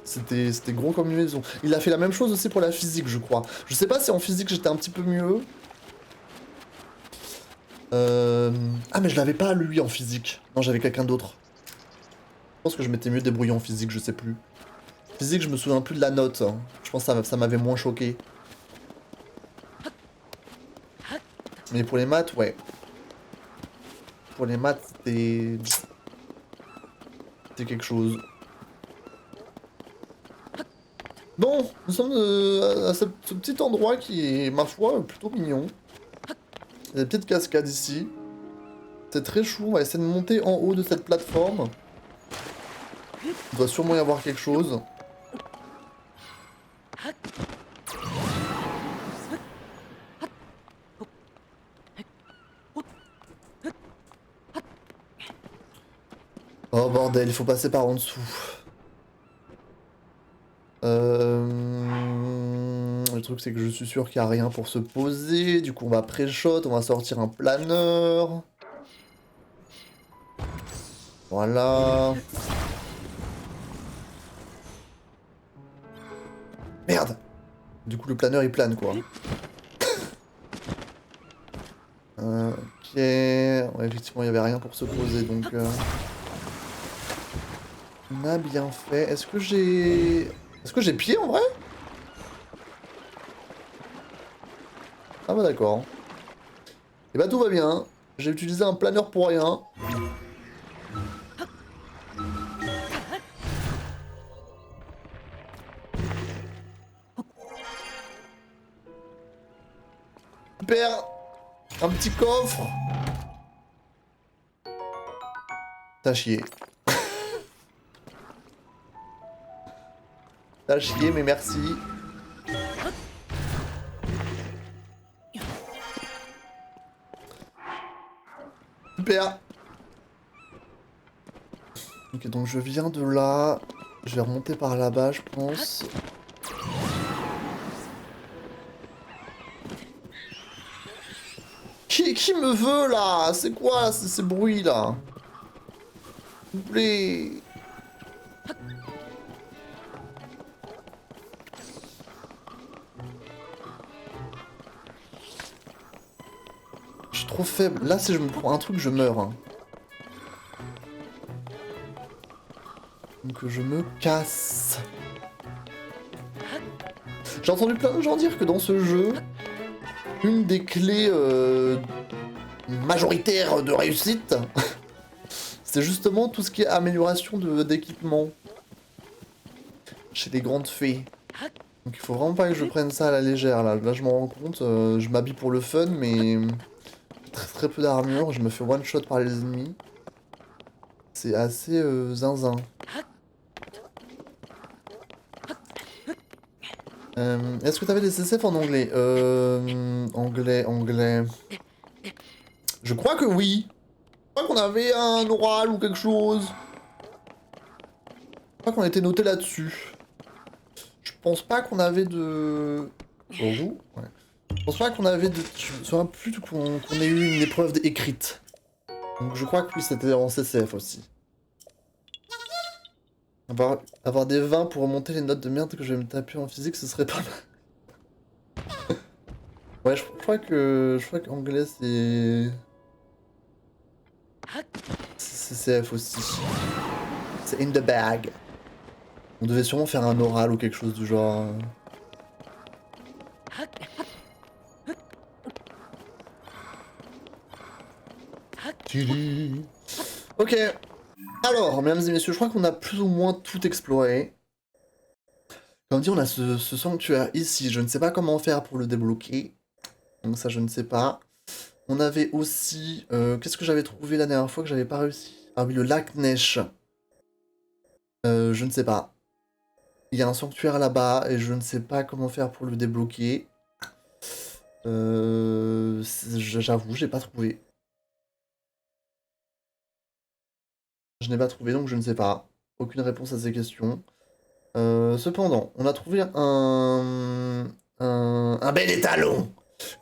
C'était gros comme une maison. Il a fait la même chose aussi pour la physique, je crois. Je sais pas si en physique j'étais un petit peu mieux. Ah, mais je l'avais pas lui en physique. Non, j'avais quelqu'un d'autre. Je pense que je m'étais mieux débrouillé en physique, je sais plus. Physique, je me souviens plus de la note. Hein. Je pense que ça m'avait moins choqué. Mais pour les maths, ouais. Pour les maths, c'était quelque chose. Bon, nous sommes à ce petit endroit qui est, ma foi, plutôt mignon. Il y a des petites cascades ici. C'est très chou, on va essayer de monter en haut de cette plateforme. Il doit sûrement y avoir quelque chose. Oh bordel, il faut passer par en dessous. Le truc c'est que je suis sûr qu'il n'y a rien pour se poser. Du coup on va pré-shot, on va sortir un planeur. Voilà. Merde. Du coup le planeur il plane quoi. Ok. Ouais, effectivement il n'y avait rien pour se poser donc... On a bien fait. Est-ce que j'ai pied en vrai? Ah bah d'accord. Et bah tout va bien. J'ai utilisé un planeur pour rien. Super. Un petit coffre. T'as chié. T'as chié mais merci. Super. Ok, donc je viens de là. Je vais remonter par là-bas, je pense. Qui me veut là? C'est quoi ces bruits là? S'il vous plaît. Je suis trop faible. Là, si je me prends un truc, je meurs. Hein. Donc je me casse. J'ai entendu plein de gens dire que dans ce jeu, une des clés majoritaires de réussite, c'est justement tout ce qui est amélioration d'équipement chez les grandes fées. Donc il faut vraiment pas que je prenne ça à la légère là. Là je m'en rends compte, je m'habille pour le fun mais très peu d'armure, je me fais one shot par les ennemis. C'est assez zinzin. Est-ce que t'avais des CCF en anglais? Anglais. Je crois que oui. Je crois qu'on avait un oral ou quelque chose. Je crois qu'on était noté là-dessus. Je pense pas qu'on avait de Pour vous, ouais. Je pense pas qu'on avait de... Je me souviens plus qu'on ait eu une épreuve écrite. Donc je crois que oui, c'était en CCF aussi. Avoir des 20 pour remonter les notes de merde que je vais me taper en physique, ce serait pas mal. Ouais, je crois qu'anglais c'est... C'est CCF aussi. C'est in the bag. On devait sûrement faire un oral ou quelque chose du genre. Ok. Alors, mesdames et messieurs, je crois qu'on a plus ou moins tout exploré. Comme dit, on a ce sanctuaire ici. Je ne sais pas comment faire pour le débloquer. Donc ça, je ne sais pas. On avait aussi... Qu'est-ce que j'avais trouvé la dernière fois que j'avais pas réussi? Ah oui, le lac Neige. Je ne sais pas. Il y a un sanctuaire là-bas et je ne sais pas comment faire pour le débloquer. J'avoue, j'ai pas trouvé. Je n'ai pas trouvé, donc je ne sais pas. Aucune réponse à ces questions. Cependant, on a trouvé un bel étalon.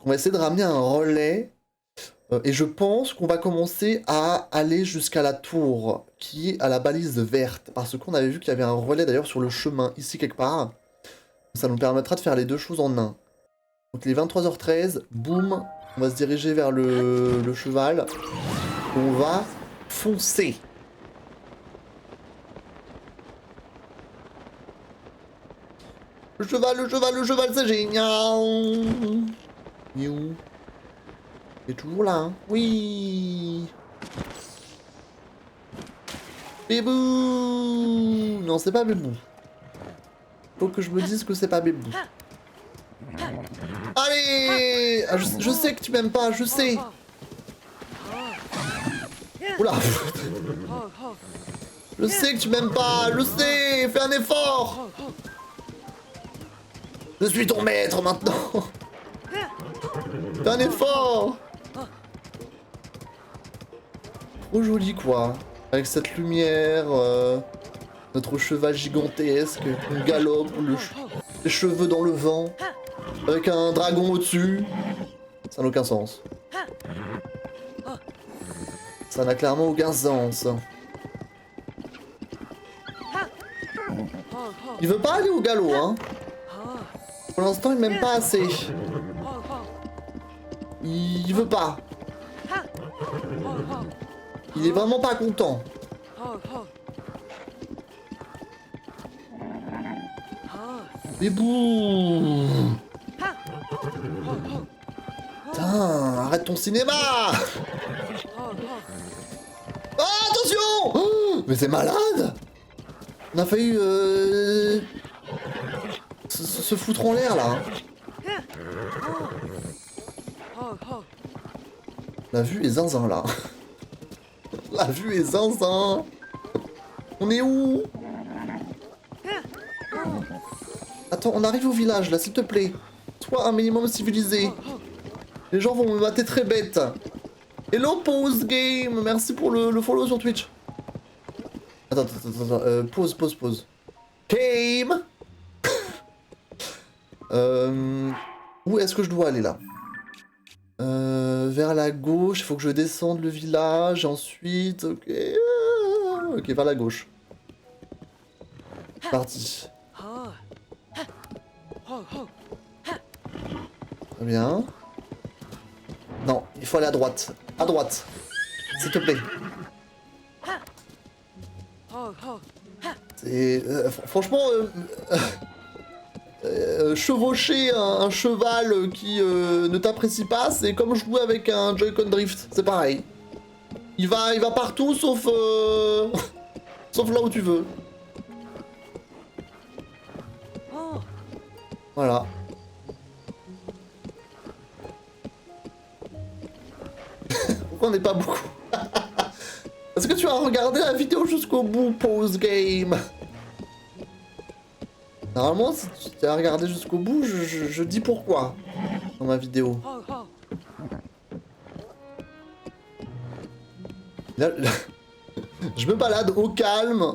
On va essayer de ramener un relais. Et je pense qu'on va commencer à aller jusqu'à la tour, qui est à la balise verte. Parce qu'on avait vu qu'il y avait un relais d'ailleurs sur le chemin, ici quelque part. Ça nous permettra de faire les deux choses en un. Donc les 23h13, boum, on va se diriger vers le cheval. On va foncer. Le cheval, c'est génial. Il est où? Il est toujours là, hein? Oui. Bébou. Non, c'est pas Bébou. Faut que je me dise que c'est pas Bébou. Allez. Ah, je sais que tu m'aimes pas, je sais. Oula. Je sais que tu m'aimes pas, je sais. Fais un effort. Je suis ton maître maintenant. Fais un effort. Trop joli quoi. Avec cette lumière, notre cheval gigantesque, on galope, les cheveux dans le vent, avec un dragon au-dessus. Ça n'a aucun sens. Ça n'a clairement aucun sens. Il veut pas aller au galop, hein. Pour l'instant, il m'aime pas assez. Il veut pas. Il est vraiment pas content. Bébou. Putain, arrête ton cinéma. Oh, attention. Oh, mais c'est malade. On a failli se foutre en l'air là. La vue est zinzin là. La vue est zinzin. On est où? Attends, on arrive au village là, s'il te plaît. Sois un minimum civilisé. Les gens vont me mater très bête. Hello Pause Game, merci pour le follow sur Twitch. Attends, pause. Game. Où est-ce que je dois aller là? Vers la gauche, il faut que je descende le village, ensuite, ok, ok, vers la gauche. Parti. Très bien. Non, il faut aller à droite. À droite. S'il te plaît. C'est... franchement... chevaucher un cheval qui ne t'apprécie pas, c'est comme jouer avec un Joy-Con Drift, c'est pareil. Il va partout sauf sauf là où tu veux. Voilà. Pourquoi on n'est pas beaucoup? Est-ce que tu as regardé la vidéo jusqu'au bout, Pause Game? Normalement, si tu as regardé jusqu'au bout, je dis pourquoi dans ma vidéo. Là, je me balade au calme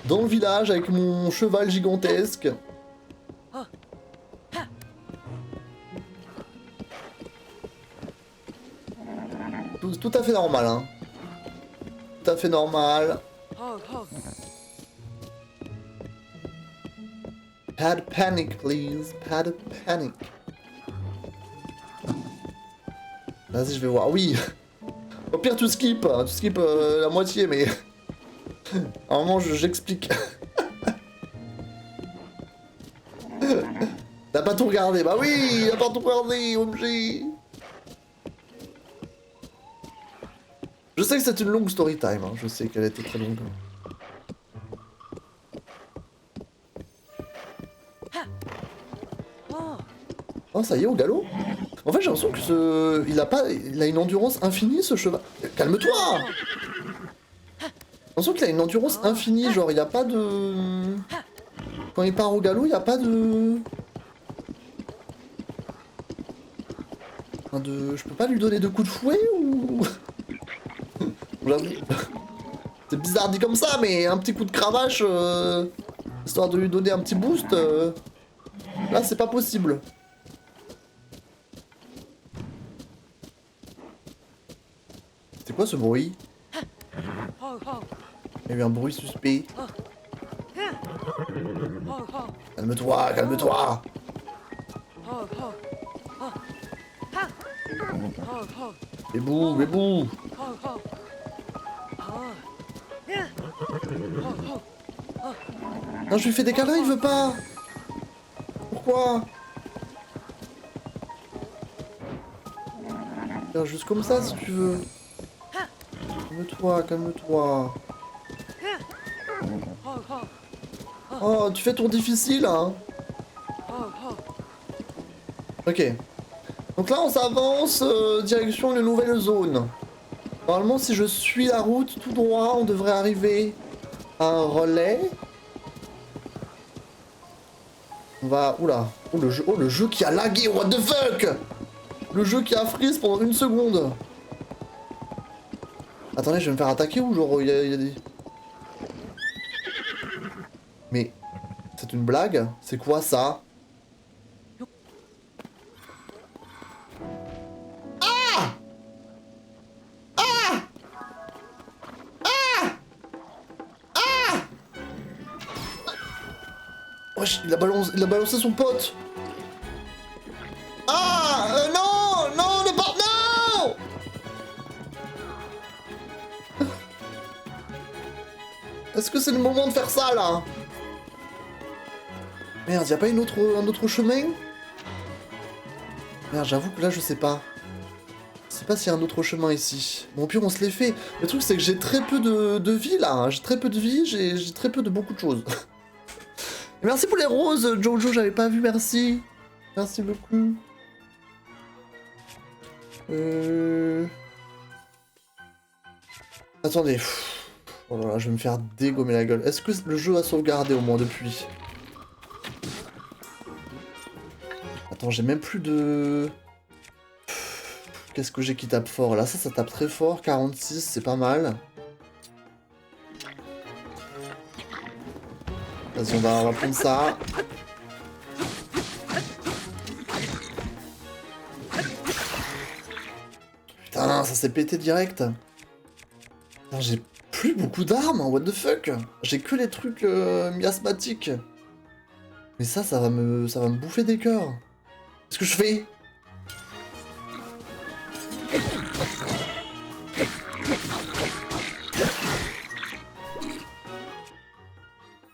dans le village avec mon cheval gigantesque. tout à fait normal, hein. Tout à fait normal. Pas de panic, please. Pas de panic. Vas-y, je vais voir. Oui. Au pire, tu skip. Tu skip la moitié, mais... À un moment, j'explique. T'as pas tout regardé. Bah oui, t'as pas tout regardé, OMG. Je sais que c'est une longue story time. Hein. Je sais qu'elle était très longue. Oh, ça y est, au galop. En fait, j'ai l'impression que ce... Il a une endurance infinie, ce cheval. Calme-toi. J'ai l'impression qu'il a une endurance infinie, genre, il n'y a pas de... Quand il part au galop, il n'y a pas de... Je peux pas lui donner de coups de fouet, ou... J'avoue... C'est bizarre dit comme ça, mais un petit coup de cravache, histoire de lui donner un petit boost, là, c'est pas possible. C'est quoi ce bruit? Il y a eu un bruit suspect. Calme-toi, calme-toi. Bébou, bébou. Non, je lui fais des câlins, il veut pas. Pourquoi? Faire juste comme ça si tu veux. Calme-toi, calme-toi. Oh, tu fais ton difficile, hein. Ok. Donc là, on s'avance direction une nouvelle zone. Normalement, si je suis la route tout droit, on devrait arriver à un relais. On va... Oula. Oh, le jeu qui a lagué, what the fuck. Le jeu qui a freeze pendant une seconde. Attendez, je vais me faire attaquer ou genre il a des... Mais... C'est une blague? C'est quoi ça? Ah! Ah! Ah! Ah! Wesh, il a balancé son pote. Ah! Non! Non, ne pas... Non! Est-ce que c'est le moment de faire ça, là? Merde, y'a pas un autre chemin? Merde, j'avoue que là, je sais pas. Je sais pas s'il y a un autre chemin ici. Bon, au pire, on se les fait. Le truc, c'est que j'ai très peu de vie, là. Hein. J'ai très peu de vie, j'ai très peu de beaucoup de choses. Merci pour les roses, Jojo, j'avais pas vu, merci. Merci beaucoup. Attendez. Oh là là, je vais me faire dégommer la gueule. Est-ce que le jeu a sauvegardé au moins depuis? Attends, j'ai même plus de... Qu'est-ce que j'ai qui tape fort? Là, ça tape très fort. 46, c'est pas mal. Vas-y, on va prendre ça. Putain, ça s'est pété direct. J'ai plus beaucoup d'armes, hein, what the fuck. J'ai que les trucs miasmatiques. Mais ça va me bouffer des cœurs. Qu'est-ce que je fais?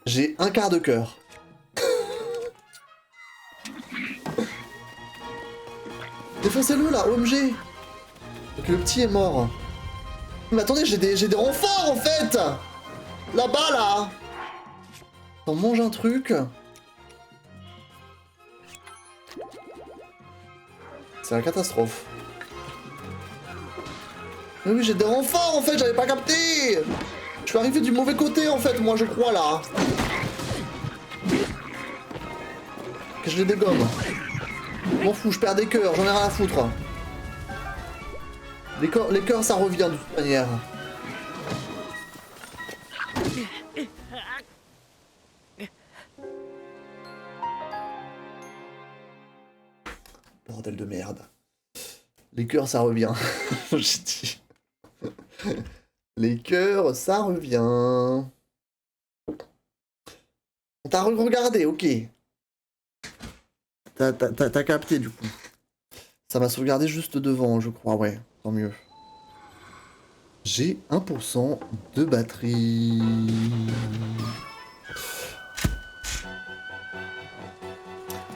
J'ai un quart de cœur. Défoncez-le là, OMG. Donc le petit est mort. Mais attendez, j'ai des renforts en fait. Là-bas là. On mange un truc. C'est la catastrophe. Mais oui, j'ai des renforts en fait, j'avais pas capté. Je suis arrivé du mauvais côté en fait, moi je crois là. Que je les dégomme. Je m'en fous, je perds des cœurs, j'en ai rien à foutre. Les cœurs ça revient de toute manière. Bordel de merde. Les cœurs ça revient. J'ai dit. Les cœurs, ça revient. On t'a regardé, ok. T'as capté du coup. Ça m'a sauvegardé juste devant, je crois, ouais. Tant mieux. J'ai 1% de batterie.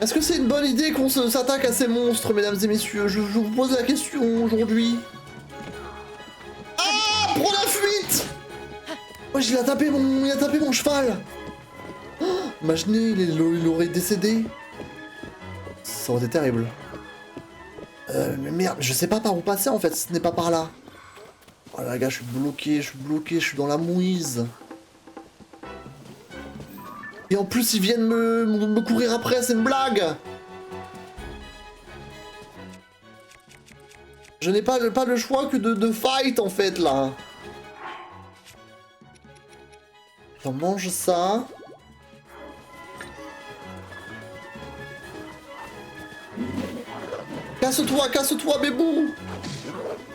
Est-ce que c'est une bonne idée qu'on s'attaque à ces monstres, mesdames et messieurs? Je vous pose la question aujourd'hui. Ah, prends la fuite! Oh, il a tapé mon cheval. Oh, imaginez, il aurait décédé. Ça aurait été terrible. Mais merde, je sais pas par où passer en fait, ce n'est pas par là. Oh là, gars, je suis bloqué, je suis dans la mouise. Et en plus, ils viennent me courir après, c'est une blague. Je n'ai pas le choix que de fight en fait là. On mange ça. Casse-toi, bébou.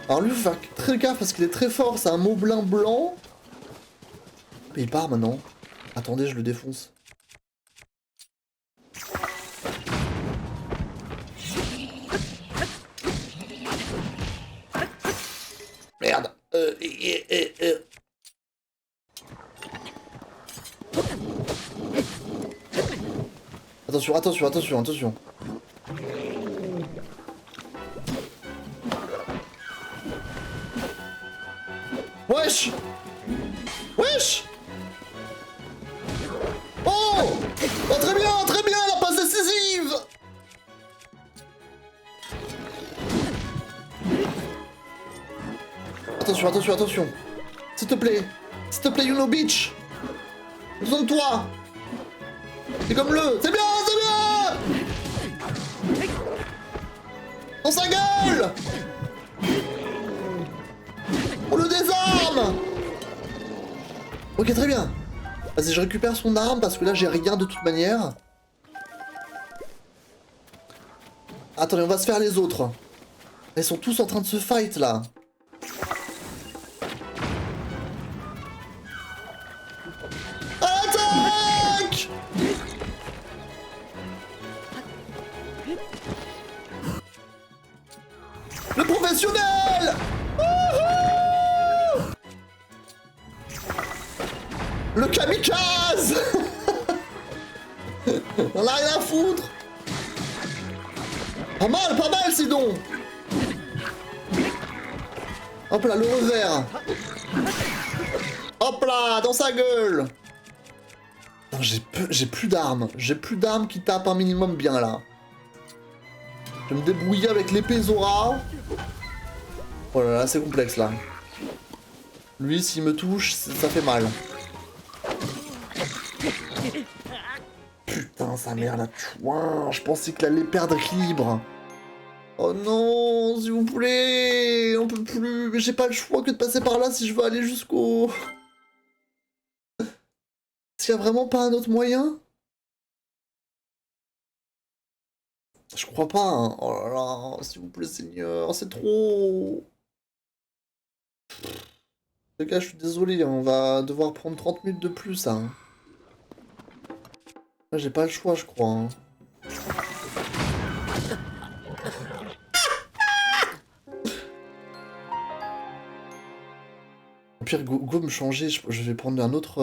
Alors lui, il faut faire très gaffe parce qu'il est très fort, c'est un moblin blanc. Mais il part maintenant. Attendez, je le défonce. Merde. Attention. Wesh! Oh! Oh, très bien, la passe décisive! Attention. S'il te plaît, you know bitch! Besoin de toi! C'est comme le! C'est bien! Dans sa gueule! On le désarme! Ok, très bien. Vas-y, je récupère son arme parce que là j'ai rien de toute manière. Attendez, on va se faire les autres. Ils sont tous en train de se fight là. Attaque! Le professionnel! Wouhou! Le kamikaze! On a rien à foutre! Pas mal, c'est donc! Hop là, le revers! Hop là, dans sa gueule! Non, j'ai plus d'armes. J'ai plus d'armes qui tapent un minimum bien là. Je vais me débrouiller avec l'épée Zora. Oh là là, c'est complexe là. Lui, s'il me touche, ça fait mal. Putain, sa mère la chouin. Je pensais qu'il allait perdre équilibre. Oh non, s'il vous plaît. On peut plus. Mais j'ai pas le choix que de passer par là si je veux aller jusqu'au... Est-ce qu'il y a vraiment pas un autre moyen? Je crois pas, hein. Oh là là, s'il vous plaît, Seigneur, c'est trop. Les gars, je suis désolé, on va devoir prendre 30 minutes de plus, hein. Là, j'ai pas le choix, je crois. Hein. Au pire, go me changer, je vais prendre un autre...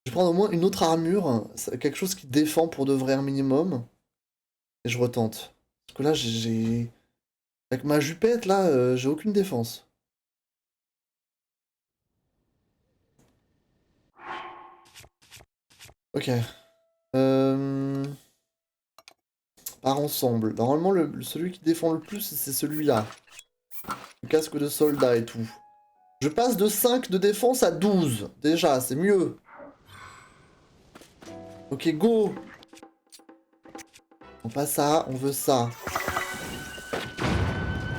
Je vais prendre au moins une autre armure, quelque chose qui défend pour de vrai un minimum. Et je retente. Parce que là, j'ai... Avec ma jupette, là, j'ai aucune défense. Ok. Par ensemble. Normalement, celui qui défend le plus, c'est celui-là. Le casque de soldat et tout. Je passe de 5 de défense à 12. Déjà, c'est mieux. Ok, go. On passe ça, on veut ça.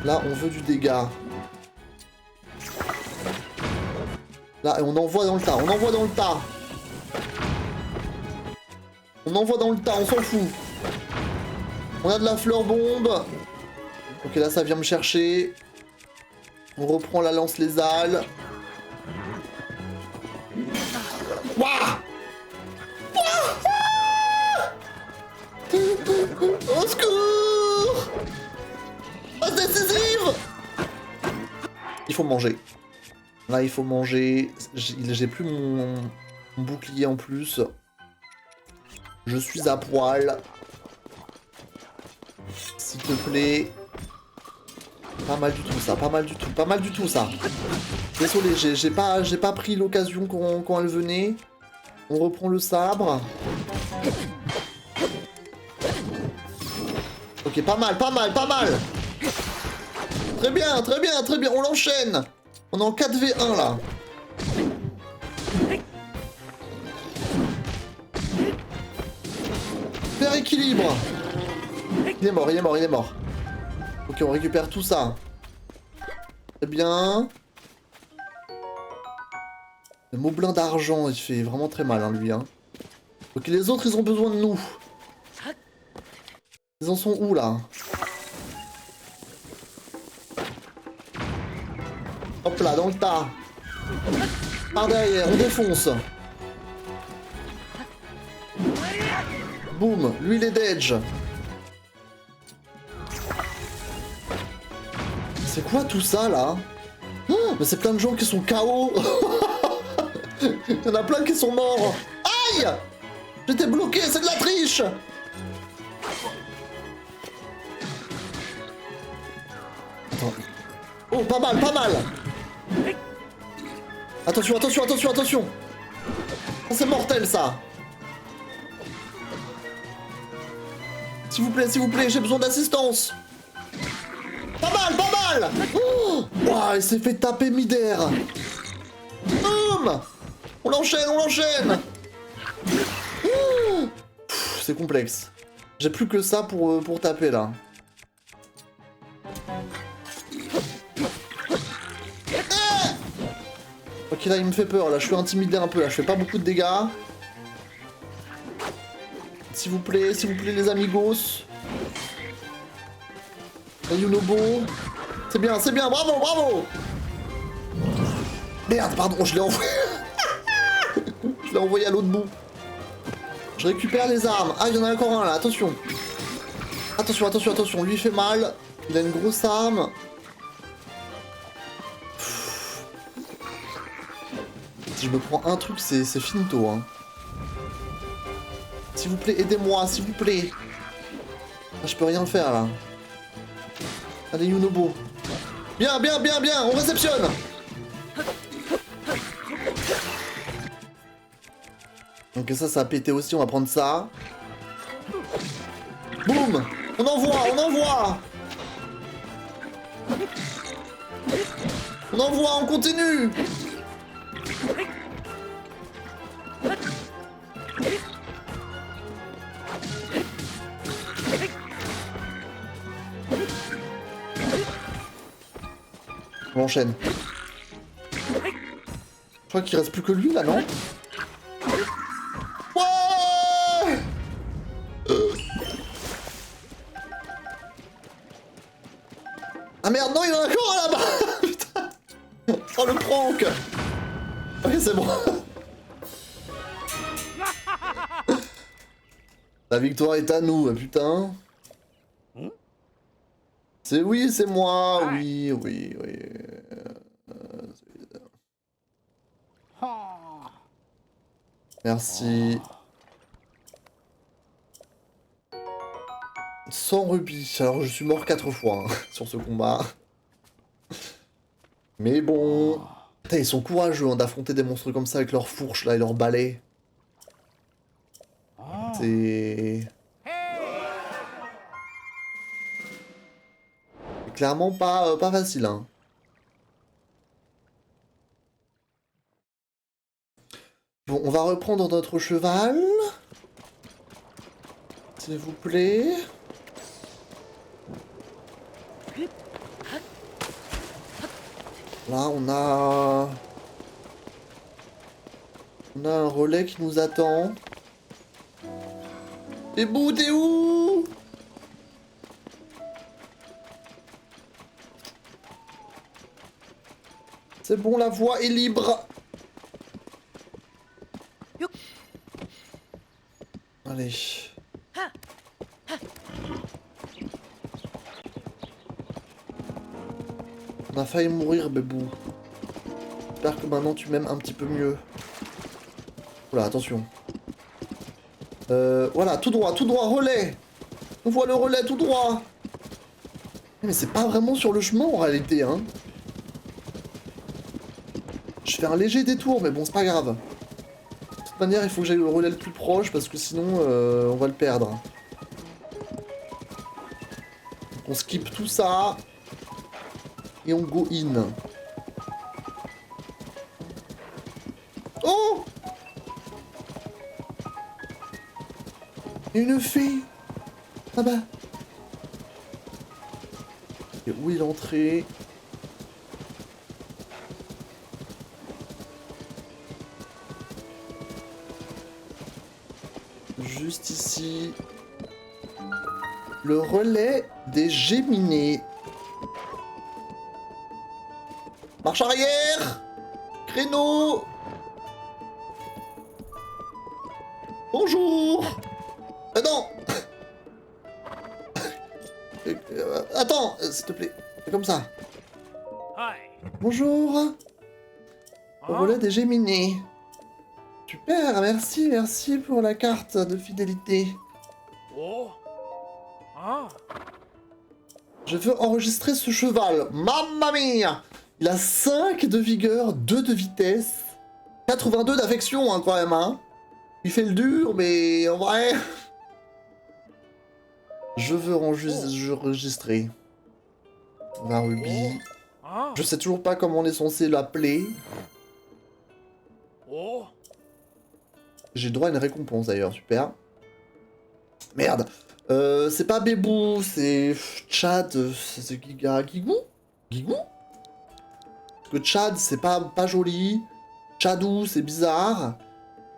Là, on veut du dégât. Là, et on envoie dans le tas, on envoie dans le tas. On envoie dans le tas, on s'en fout. On a de la fleur bombe. Ok, là, ça vient me chercher. On reprend la lance lézale. Wouah! Au secours! Passe décisive! Il faut manger. Là, il faut manger. J'ai plus mon bouclier en plus. Je suis à poil. S'il te plaît. Pas mal du tout ça, pas mal du tout, pas mal du tout ça. Désolé, j'ai pas pris l'occasion quand elle venait. On reprend le sabre. Ok, pas mal, pas mal, pas mal. Très bien, très bien, très bien, on l'enchaîne. On est en 4v1 là. Faire équilibre. Il est mort, il est mort, il est mort. Ok, on récupère tout ça. Très bien. Le moblin d'argent, il fait vraiment très mal, hein, lui. Hein. Ok, les autres, ils ont besoin de nous. Ils en sont où, là? Hop là, dans le tas. Par derrière, on défonce. Boum, lui, il est d'edge. C'est quoi tout ça, là? Oh, mais c'est plein de gens qui sont KO. Il y en a plein qui sont morts. Aïe! J'étais bloqué, c'est de la triche! Attends. Oh, pas mal, pas mal! Attention, attention, attention, attention! C'est mortel, ça! S'il vous plaît, j'ai besoin d'assistance! Pas mal, pas mal! Oh, wow, il s'est fait taper mid-air! Boum! On l'enchaîne, on l'enchaîne! C'est complexe. J'ai plus que ça pour taper là. Ok, là il me fait peur, là je suis intimidé un peu, là je fais pas beaucoup de dégâts. S'il vous plaît les amigos. La Yunobo. C'est bien, bravo, bravo! Merde, pardon, je l'ai envoyé. Je l'ai envoyé à l'autre bout. Je récupère les armes. Ah, il y en a encore un là, attention. Attention, attention, attention, lui il fait mal. Il a une grosse arme. Si je me prends un truc, c'est finito. Hein. S'il vous plaît, aidez-moi, s'il vous plaît. Ah, je peux rien faire là. Allez, Yunobo. Bien, bien, bien, bien, on réceptionne. Donc ça a pété aussi, on va prendre ça. Boum! On envoie, on envoie! On envoie, on continue! On enchaîne. Je crois qu'il reste plus que lui là, non? Ah merde, non, il y en a encore un là-bas. Putain. Oh, le prank. Ok, c'est bon. La victoire est à nous, putain. C'est oui, c'est moi. Oui, oui, oui. Merci. 100 rubis. Alors, je suis mort 4 fois hein, sur ce combat. Mais bon... Putain, ils sont courageux hein, d'affronter des monstres comme ça avec leurs fourches là et leurs balais. C'est clairement pas facile. Hein. Bon, on va reprendre notre cheval. S'il vous plaît. Là, on a un relais qui nous attend. T'es où, t'es où? C'est bon, la voie est libre. Allez. On a failli mourir, bébou. J'espère que maintenant tu m'aimes un petit peu mieux. Oula, attention. Voilà, tout droit, relais. On voit le relais tout droit. Mais c'est pas vraiment sur le chemin en réalité, hein. Je fais un léger détour, mais bon, c'est pas grave. De toute manière, il faut que j'aille le relais le plus proche, parce que sinon, on va le perdre. Donc on skip tout ça. Et on go in. Oh! Une fée! Ah bah! Et où est l'entrée? Juste ici. Le relais des Géminées. Marche arrière! Créneau! Bonjour! Non! Attends, s'il te plaît. C'est comme ça. Bonjour! Au relais des Géminées. Super, merci pour la carte de fidélité. Je veux enregistrer ce cheval. Mamma mia! Il a 5 de vigueur, 2 de vitesse, 82 d'affection hein, quand même. Hein. Il fait le dur, mais en vrai... Je veux enregistrer. La Ruby. Je sais toujours pas comment on est censé l'appeler. J'ai droit à une récompense d'ailleurs, super. Merde. C'est pas Bébou, c'est Chad, c'est Gigou. Gigou? Parce que Chad, c'est pas joli. Chadou, c'est bizarre.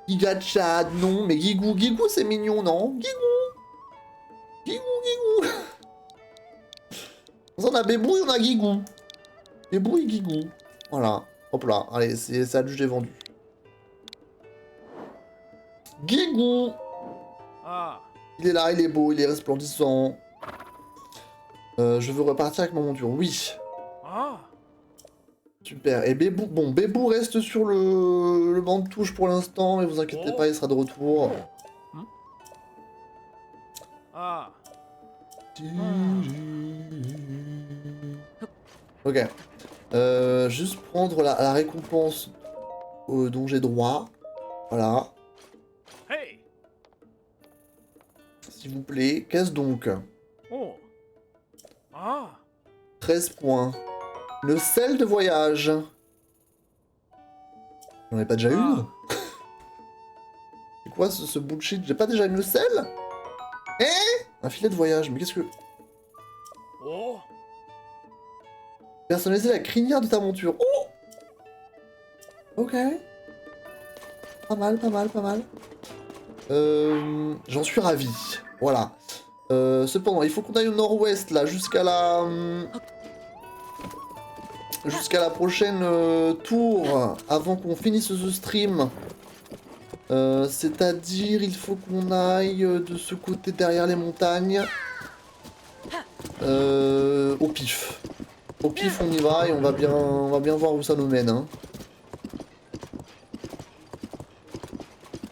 Giga Chad, non. Mais Gigou, c'est mignon, non? Gigou. On a Bébou et on a Gigou. Bébou et Gigou. Voilà. Hop là. Allez, c'est ça que j'ai vendu. Gigou. Il est là, il est beau, il est resplendissant. Je veux repartir avec ma monture. Oui. Super. Et Bébou, bon, Bébou reste sur le banc de touche pour l'instant, mais vous inquiétez pas, il sera de retour. Ok. Juste prendre la récompense dont j'ai droit. Voilà. S'il vous plaît. Qu'est-ce donc? 13 points. Le sel de voyage. J'en ai pas déjà une? C'est quoi ce bullshit? J'ai pas déjà une sel? Un filet de voyage, mais qu'est-ce que... Personnaliser la crinière de ta monture. Oh! Ok. Pas mal. J'en suis ravi. Voilà. Cependant, il faut qu'on aille au nord-ouest, là, jusqu'à la... Jusqu'à la prochaine tour, avant qu'on finisse ce stream. C'est-à-dire, il faut qu'on aille de ce côté derrière les montagnes. Au pif. Au pif, on y va et on va bien voir où ça nous mène. Hein.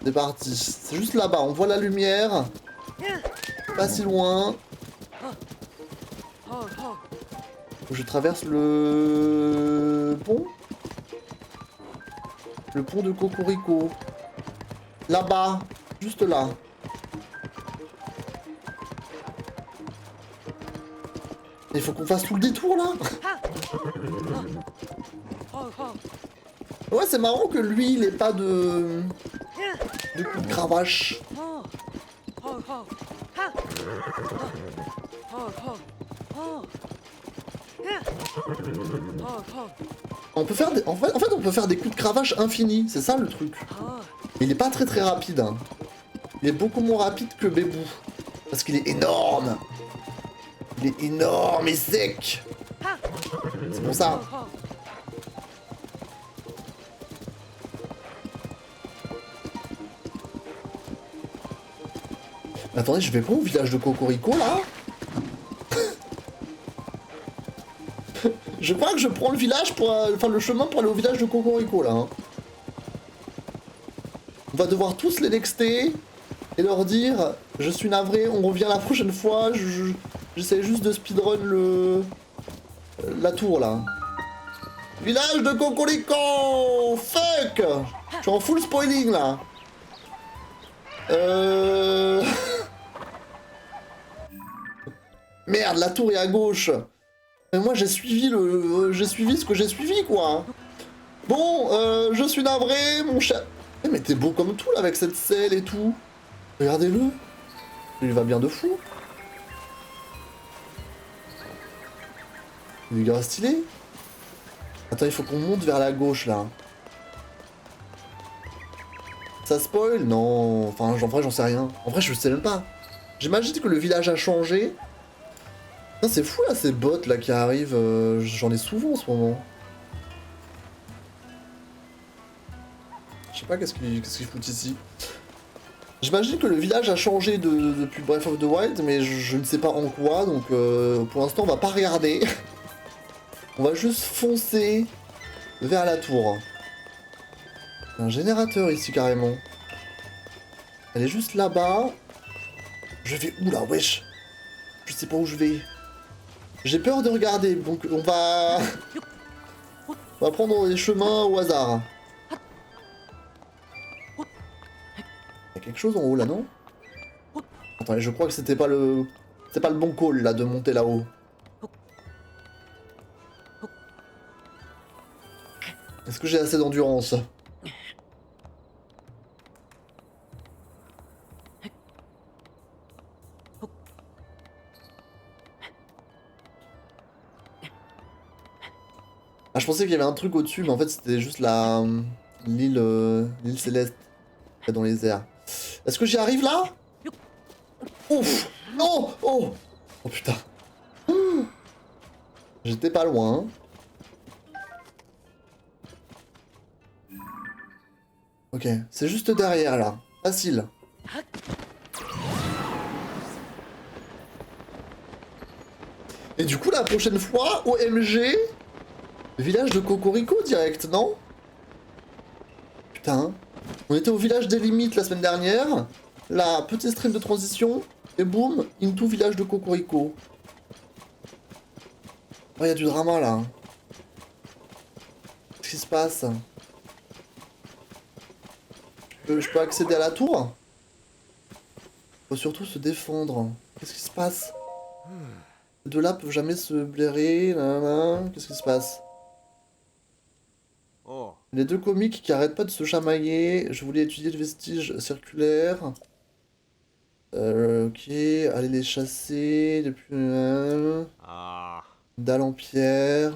C'est parti. C'est juste là-bas, on voit la lumière. Pas si loin. Je traverse le pont. Le pont de Cocorico. Là-bas. Juste là. Il faut qu'on fasse tout le détour là. Ouais, c'est marrant que lui, il ait pas de coup de cravache. On peut faire des... en fait, on peut faire des coups de cravache infinis, c'est ça le truc. Mais il est pas très rapide. Hein. Il est beaucoup moins rapide que Bébou. Parce qu'il est énorme. Il est énorme et sec. C'est pour ça. Attendez, je vais pas au village de Cocorico là? Je crois que je prends le village pour... Enfin le chemin pour aller au village de Cocorico là. Hein. On va devoir tous les nexter et leur dire je suis navré, on revient la prochaine fois, j'essaie juste de speedrun la tour là. Village de Cocorico! Fuck! Je suis en full spoiling là. Merde, la tour est à gauche. Mais moi j'ai suivi ce que j'ai suivi quoi. Bon, je suis navré, mon chat. Mais t'es beau comme tout là avec cette selle et tout. Regardez-le. Il va bien de fou. Il est grave stylé. Attends, il faut qu'on monte vers la gauche là. Ça spoil? Non. Enfin, en vrai, j'en sais rien. En vrai, je sais même pas. J'imagine que le village a changé. C'est fou là, ces bots là qui arrivent. J'en ai souvent en ce moment. Je sais pas qu'est-ce qu'ils foutent ici. J'imagine que le village a changé depuis Breath of the Wild, mais je ne sais pas en quoi, donc pour l'instant on va pas regarder. On va juste foncer vers la tour. Il y a un générateur ici carrément. Elle est juste là-bas. Je vais où là, wesh? Je sais pas où je vais. J'ai peur de regarder, donc on va prendre les chemins au hasard. Il y a quelque chose en haut là, non? Attendez, je crois que c'était pas le... C'est pas le bon call là de monter là-haut. Est-ce que j'ai assez d'endurance? Ah, je pensais qu'il y avait un truc au-dessus, mais en fait c'était juste la... l'île céleste dans les airs. Est-ce que j'y arrive là? Ouf! Non! Oh! Oh putain! J'étais pas loin. Ok, c'est juste derrière là. Facile. Et du coup la prochaine fois, OMG, village de Cocorico direct, non? Putain. On était au village des limites la semaine dernière. Là, petit stream de transition. Et boum, into village de Cocorico. Oh, y a du drama là. Qu'est-ce qui se passe? Je peux accéder à la tour? Faut surtout se défendre. Qu'est-ce qui se passe? De là peuvent jamais se blairer. Qu'est-ce qui se passe? Les deux comiques qui arrêtent pas de se chamailler. Je voulais étudier le vestige circulaire. Ok, aller les chasser depuis... Dalle en pierre.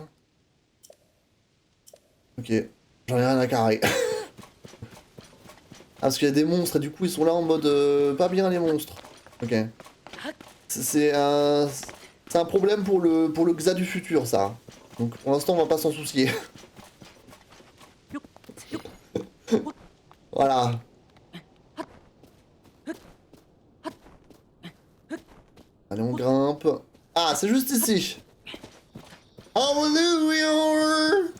Ok, j'en ai rien à carrer. Ah, parce qu'il y a des monstres et du coup ils sont là en mode pas bien les monstres. Ok. C'est un problème pour le Xa du futur ça. Donc pour l'instant on va pas s'en soucier. Voilà. Allez on grimpe. Ah c'est juste ici. Hallelujah.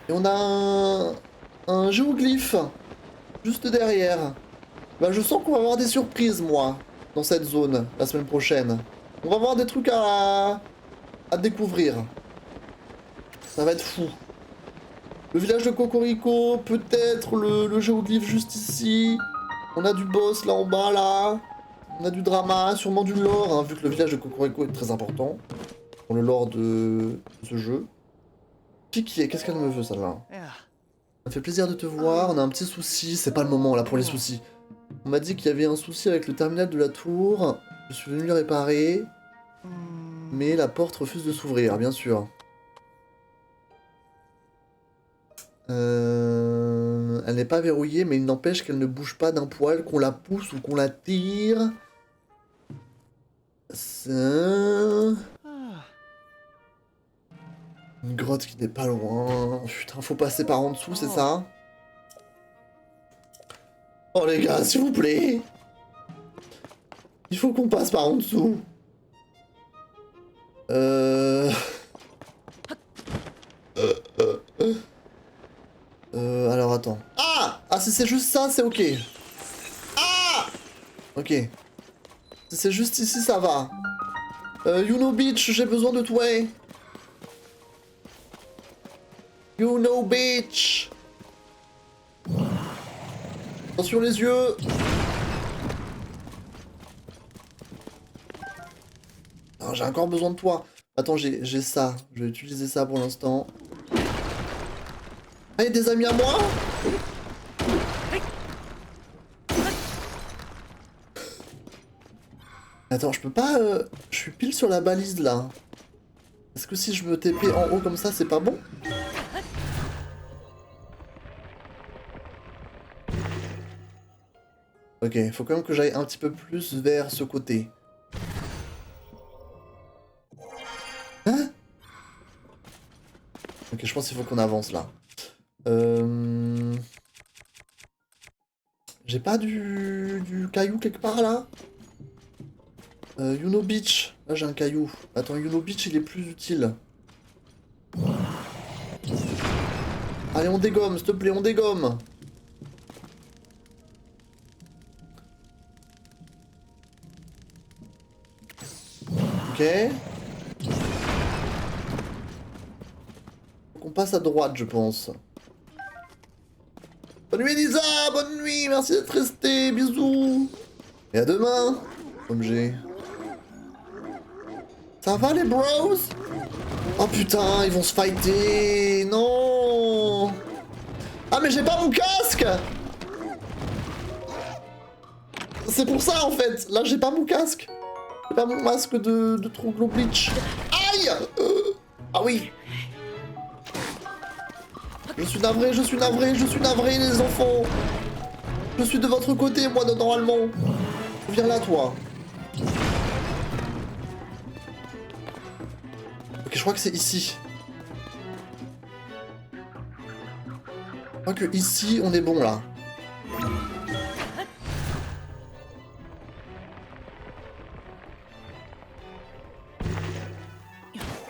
Et on a un géoglyphe juste derrière. Bah je sens qu'on va avoir des surprises moi dans cette zone la semaine prochaine. On va avoir des trucs à découvrir. Ça va être fou. Le village de Cocorico, peut-être le géoglyphe juste ici. On a du boss là en bas là. On a du drama, sûrement du lore, hein, vu que le village de Cocorico est très important pour le lore de ce jeu. Qui est? Qu'est-ce qu'elle me veut celle-là? Ça me fait plaisir de te voir, on a un petit souci, c'est pas le moment là pour les soucis. On m'a dit qu'il y avait un souci avec le terminal de la tour, je suis venu le réparer, mais la porte refuse de s'ouvrir, bien sûr. Elle n'est pas verrouillée, mais il n'empêche qu'elle ne bouge pas d'un poil, qu'on la pousse ou qu'on la tire. Ça... Une grotte qui n'est pas loin. Putain, faut passer par en dessous, c'est ça? Oh les gars, s'il vous plaît. Il faut qu'on passe par en dessous. Alors attends. Ah! Ah si c'est juste ça, c'est ok. Ah! Ok. Si c'est juste ici, ça va. You know bitch, j'ai besoin de toi. You know bitch. Attention les yeux. Alors, j'ai encore besoin de toi. Attends, j'ai ça. Je vais utiliser ça pour l'instant. Ah, y'a des amis à moi? Attends, je peux pas... Je suis pile sur la balise, là. Est-ce que si je me TP en haut comme ça, c'est pas bon? Ok, faut quand même que j'aille un petit peu plus vers ce côté. Hein? Ok, je pense qu'il faut qu'on avance, là. J'ai pas du caillou quelque part, là? Yuno Beach. Là, j'ai un caillou. Attends, Yuno Beach, il est plus utile. Allez, on dégomme, s'il te plaît, on dégomme. Ok. Faut qu'on passe à droite, je pense. Bonne nuit, Elisa. Bonne nuit. Merci d'être resté. Bisous. Et à demain. Comme j'ai... Ça va, les bros? Oh putain, ils vont se fighter. Non. Ah, mais j'ai pas mon casque. C'est pour ça, en fait. Là, j'ai pas mon casque. J'ai pas mon masque de Troglo Bleach. Aïe. Ah oui. Je suis navré, je suis navré, je suis navré, les enfants. Je suis de votre côté, moi, normalement. Viens là, toi. Ok, je crois que c'est ici. Je crois que ici, on est bon, là.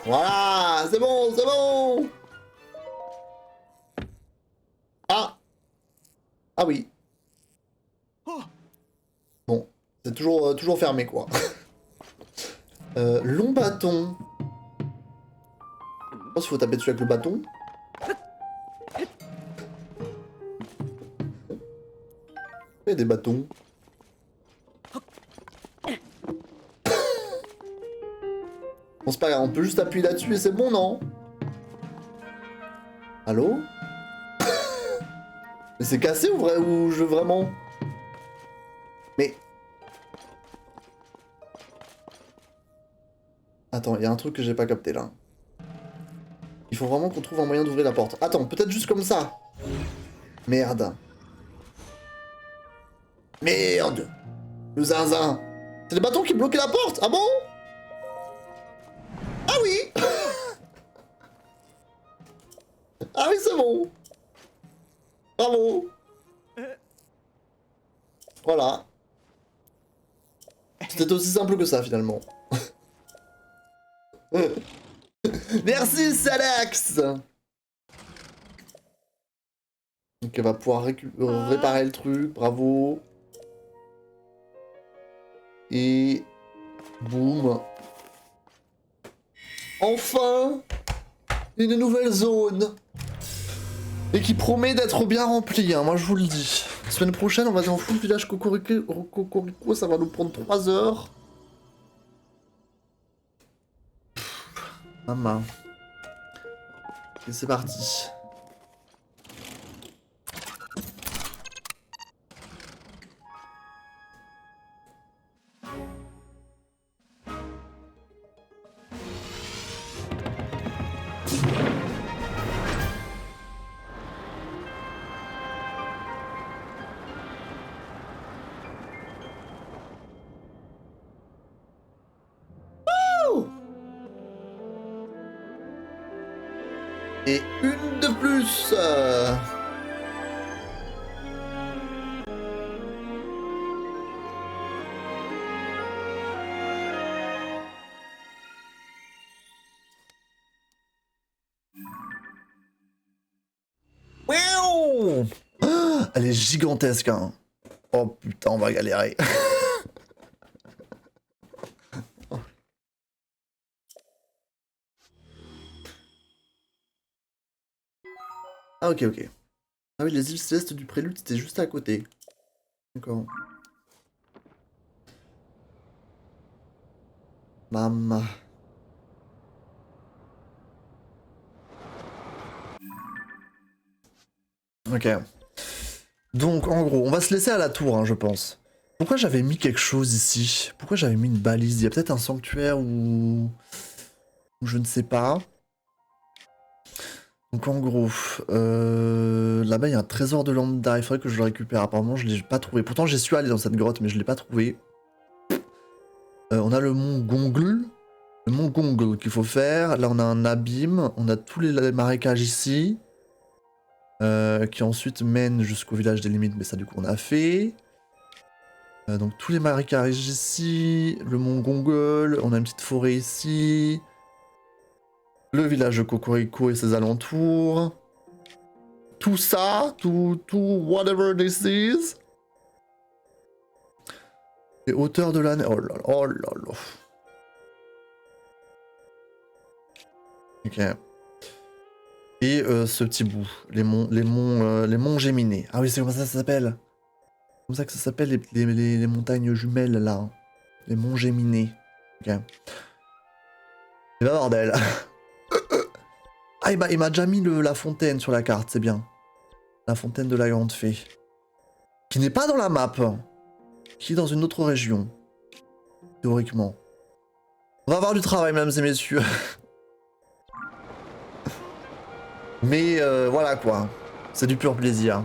Voilà, c'est bon, c'est bon. Ah. Ah oui. Bon, c'est toujours fermé, quoi. Long bâton. Je pense qu'il faut taper dessus avec le bâton. Il y a des bâtons. Bon, c'est pas grave, on peut juste appuyer là-dessus et c'est bon, non? Allô? Mais c'est cassé ou vrai ou je vraiment? Mais... Attends, il y a un truc que j'ai pas capté là. Il faut vraiment qu'on trouve un moyen d'ouvrir la porte. Attends, peut-être juste comme ça. Merde. Merde. Le zinzin. C'est les bâtons qui bloquaient la porte. Ah bon? Ah oui. Ah oui, c'est bon. Bravo. Voilà. C'était aussi simple que ça finalement. Merci Salax. Donc elle va pouvoir réparer le truc, bravo. Et... boum. Enfin une nouvelle zone. Et qui promet d'être bien remplie, hein, moi je vous le dis. La semaine prochaine, on va dans full village Cocorico, ça va nous prendre 3 heures. Maman. Et c'est parti. Et une de plus. elle est gigantesque, hein. Oh putain, on va galérer. Ah ok, ok. Ah oui, les îles célestes du prélude, c'était juste à côté. D'accord. Maman. Ok. Donc, en gros, on va se laisser à la tour, hein, je pense. Pourquoi j'avais mis quelque chose ici? Pourquoi j'avais mis une balise? Il y a peut-être un sanctuaire ou je ne sais pas. Donc, en gros, là-bas, il y a un trésor de lambda. Il faudrait que je le récupère. Apparemment, je ne l'ai pas trouvé. Pourtant, j'y suis allé dans cette grotte, mais je ne l'ai pas trouvé. On a le mont Gongle. Le mont Gongle qu'il faut faire. Là, on a un abîme. On a tous les marécages ici. Qui ensuite mènent jusqu'au village des limites. Mais ça, du coup, on a fait. Donc, tous les marécages ici. Le mont Gongle. On a une petite forêt ici. Le village de Cocorico et ses alentours. Tout ça. Tout whatever this is. Les hauteurs de la neige. Oh là là, oh là là. Ok. Et ce petit bout, les monts Géminés. Ah oui, c'est comme ça s'appelle. C'est comme ça que ça s'appelle les montagnes jumelles là. Les monts Géminés. Ok. Et bah bordel. Ah, il m'a déjà mis la fontaine sur la carte, c'est bien. La fontaine de la Grande Fée. Qui n'est pas dans la map. Qui est dans une autre région. Théoriquement. On va avoir du travail, mesdames et messieurs. Mais voilà quoi. C'est du pur plaisir.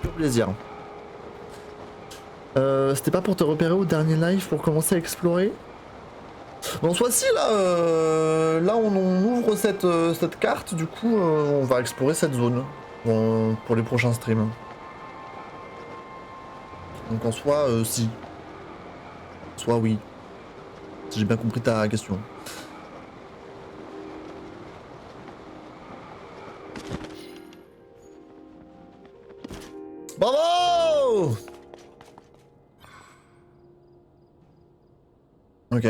Pur plaisir. C'était pas pour te repérer au dernier live pour commencer à explorer? Bon, soit si là, là on ouvre cette carte, du coup on va explorer cette zone pour les prochains streams. Donc en soi, si. Soit oui. Si j'ai bien compris ta question. Bravo! Ok.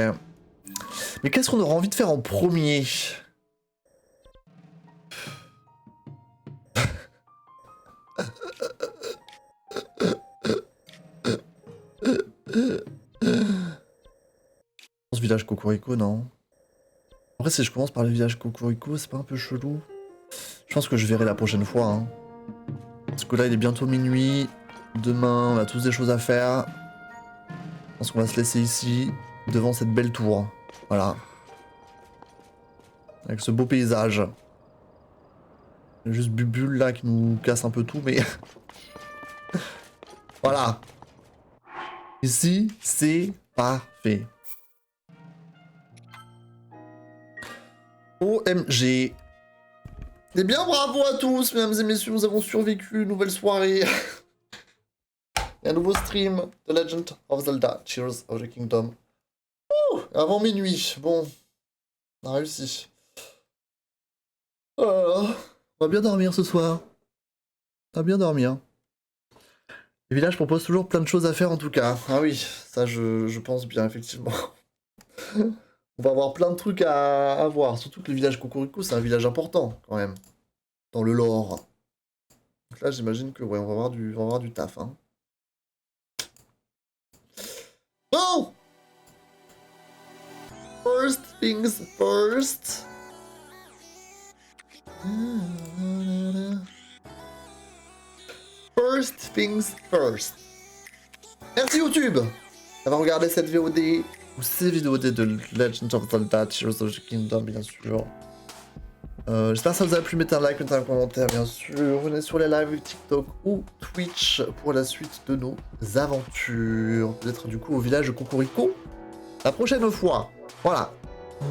Mais qu'est-ce qu'on aura envie de faire en premier? Ce village Cocorico, non? Après, si je commence par le village Cocorico, c'est pas un peu chelou? Je pense que je verrai la prochaine fois, hein. Parce que là, il est bientôt minuit. Demain, on a tous des choses à faire. Je pense qu'on va se laisser ici, devant cette belle tour. Voilà. Avec ce beau paysage. Il y a juste Bubule là qui nous casse un peu tout, mais... Voilà. Ici, c'est parfait. OMG. Eh bien, bravo à tous, mesdames et messieurs, nous avons survécu. Nouvelle soirée. Et un nouveau stream de Legend of Zelda, Tears of the Kingdom. Ouh, avant minuit. Bon, on a réussi. On va bien dormir ce soir. On va bien dormir. Les villages proposent toujours plein de choses à faire en tout cas. Ah oui, ça je pense bien, effectivement. On va avoir plein de trucs à voir. Surtout que le village Cocorico, c'est un village important, quand même. Dans le lore. Donc là, j'imagine que, ouais, on va avoir du taf, hein. Bon! First things first. First things first. Merci YouTube d'avoir regardé cette VOD, ou ces VOD de Legend of Zelda, Tears of the Kingdom, bien sûr. J'espère que ça vous a plu, mettez un like, mettez un commentaire, bien sûr. Venez sur les lives TikTok ou Twitch pour la suite de nos aventures. Peut-être du coup au village de Cocorico la prochaine fois. Voilà.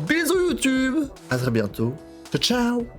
Bisous YouTube. À très bientôt. Ciao, ciao.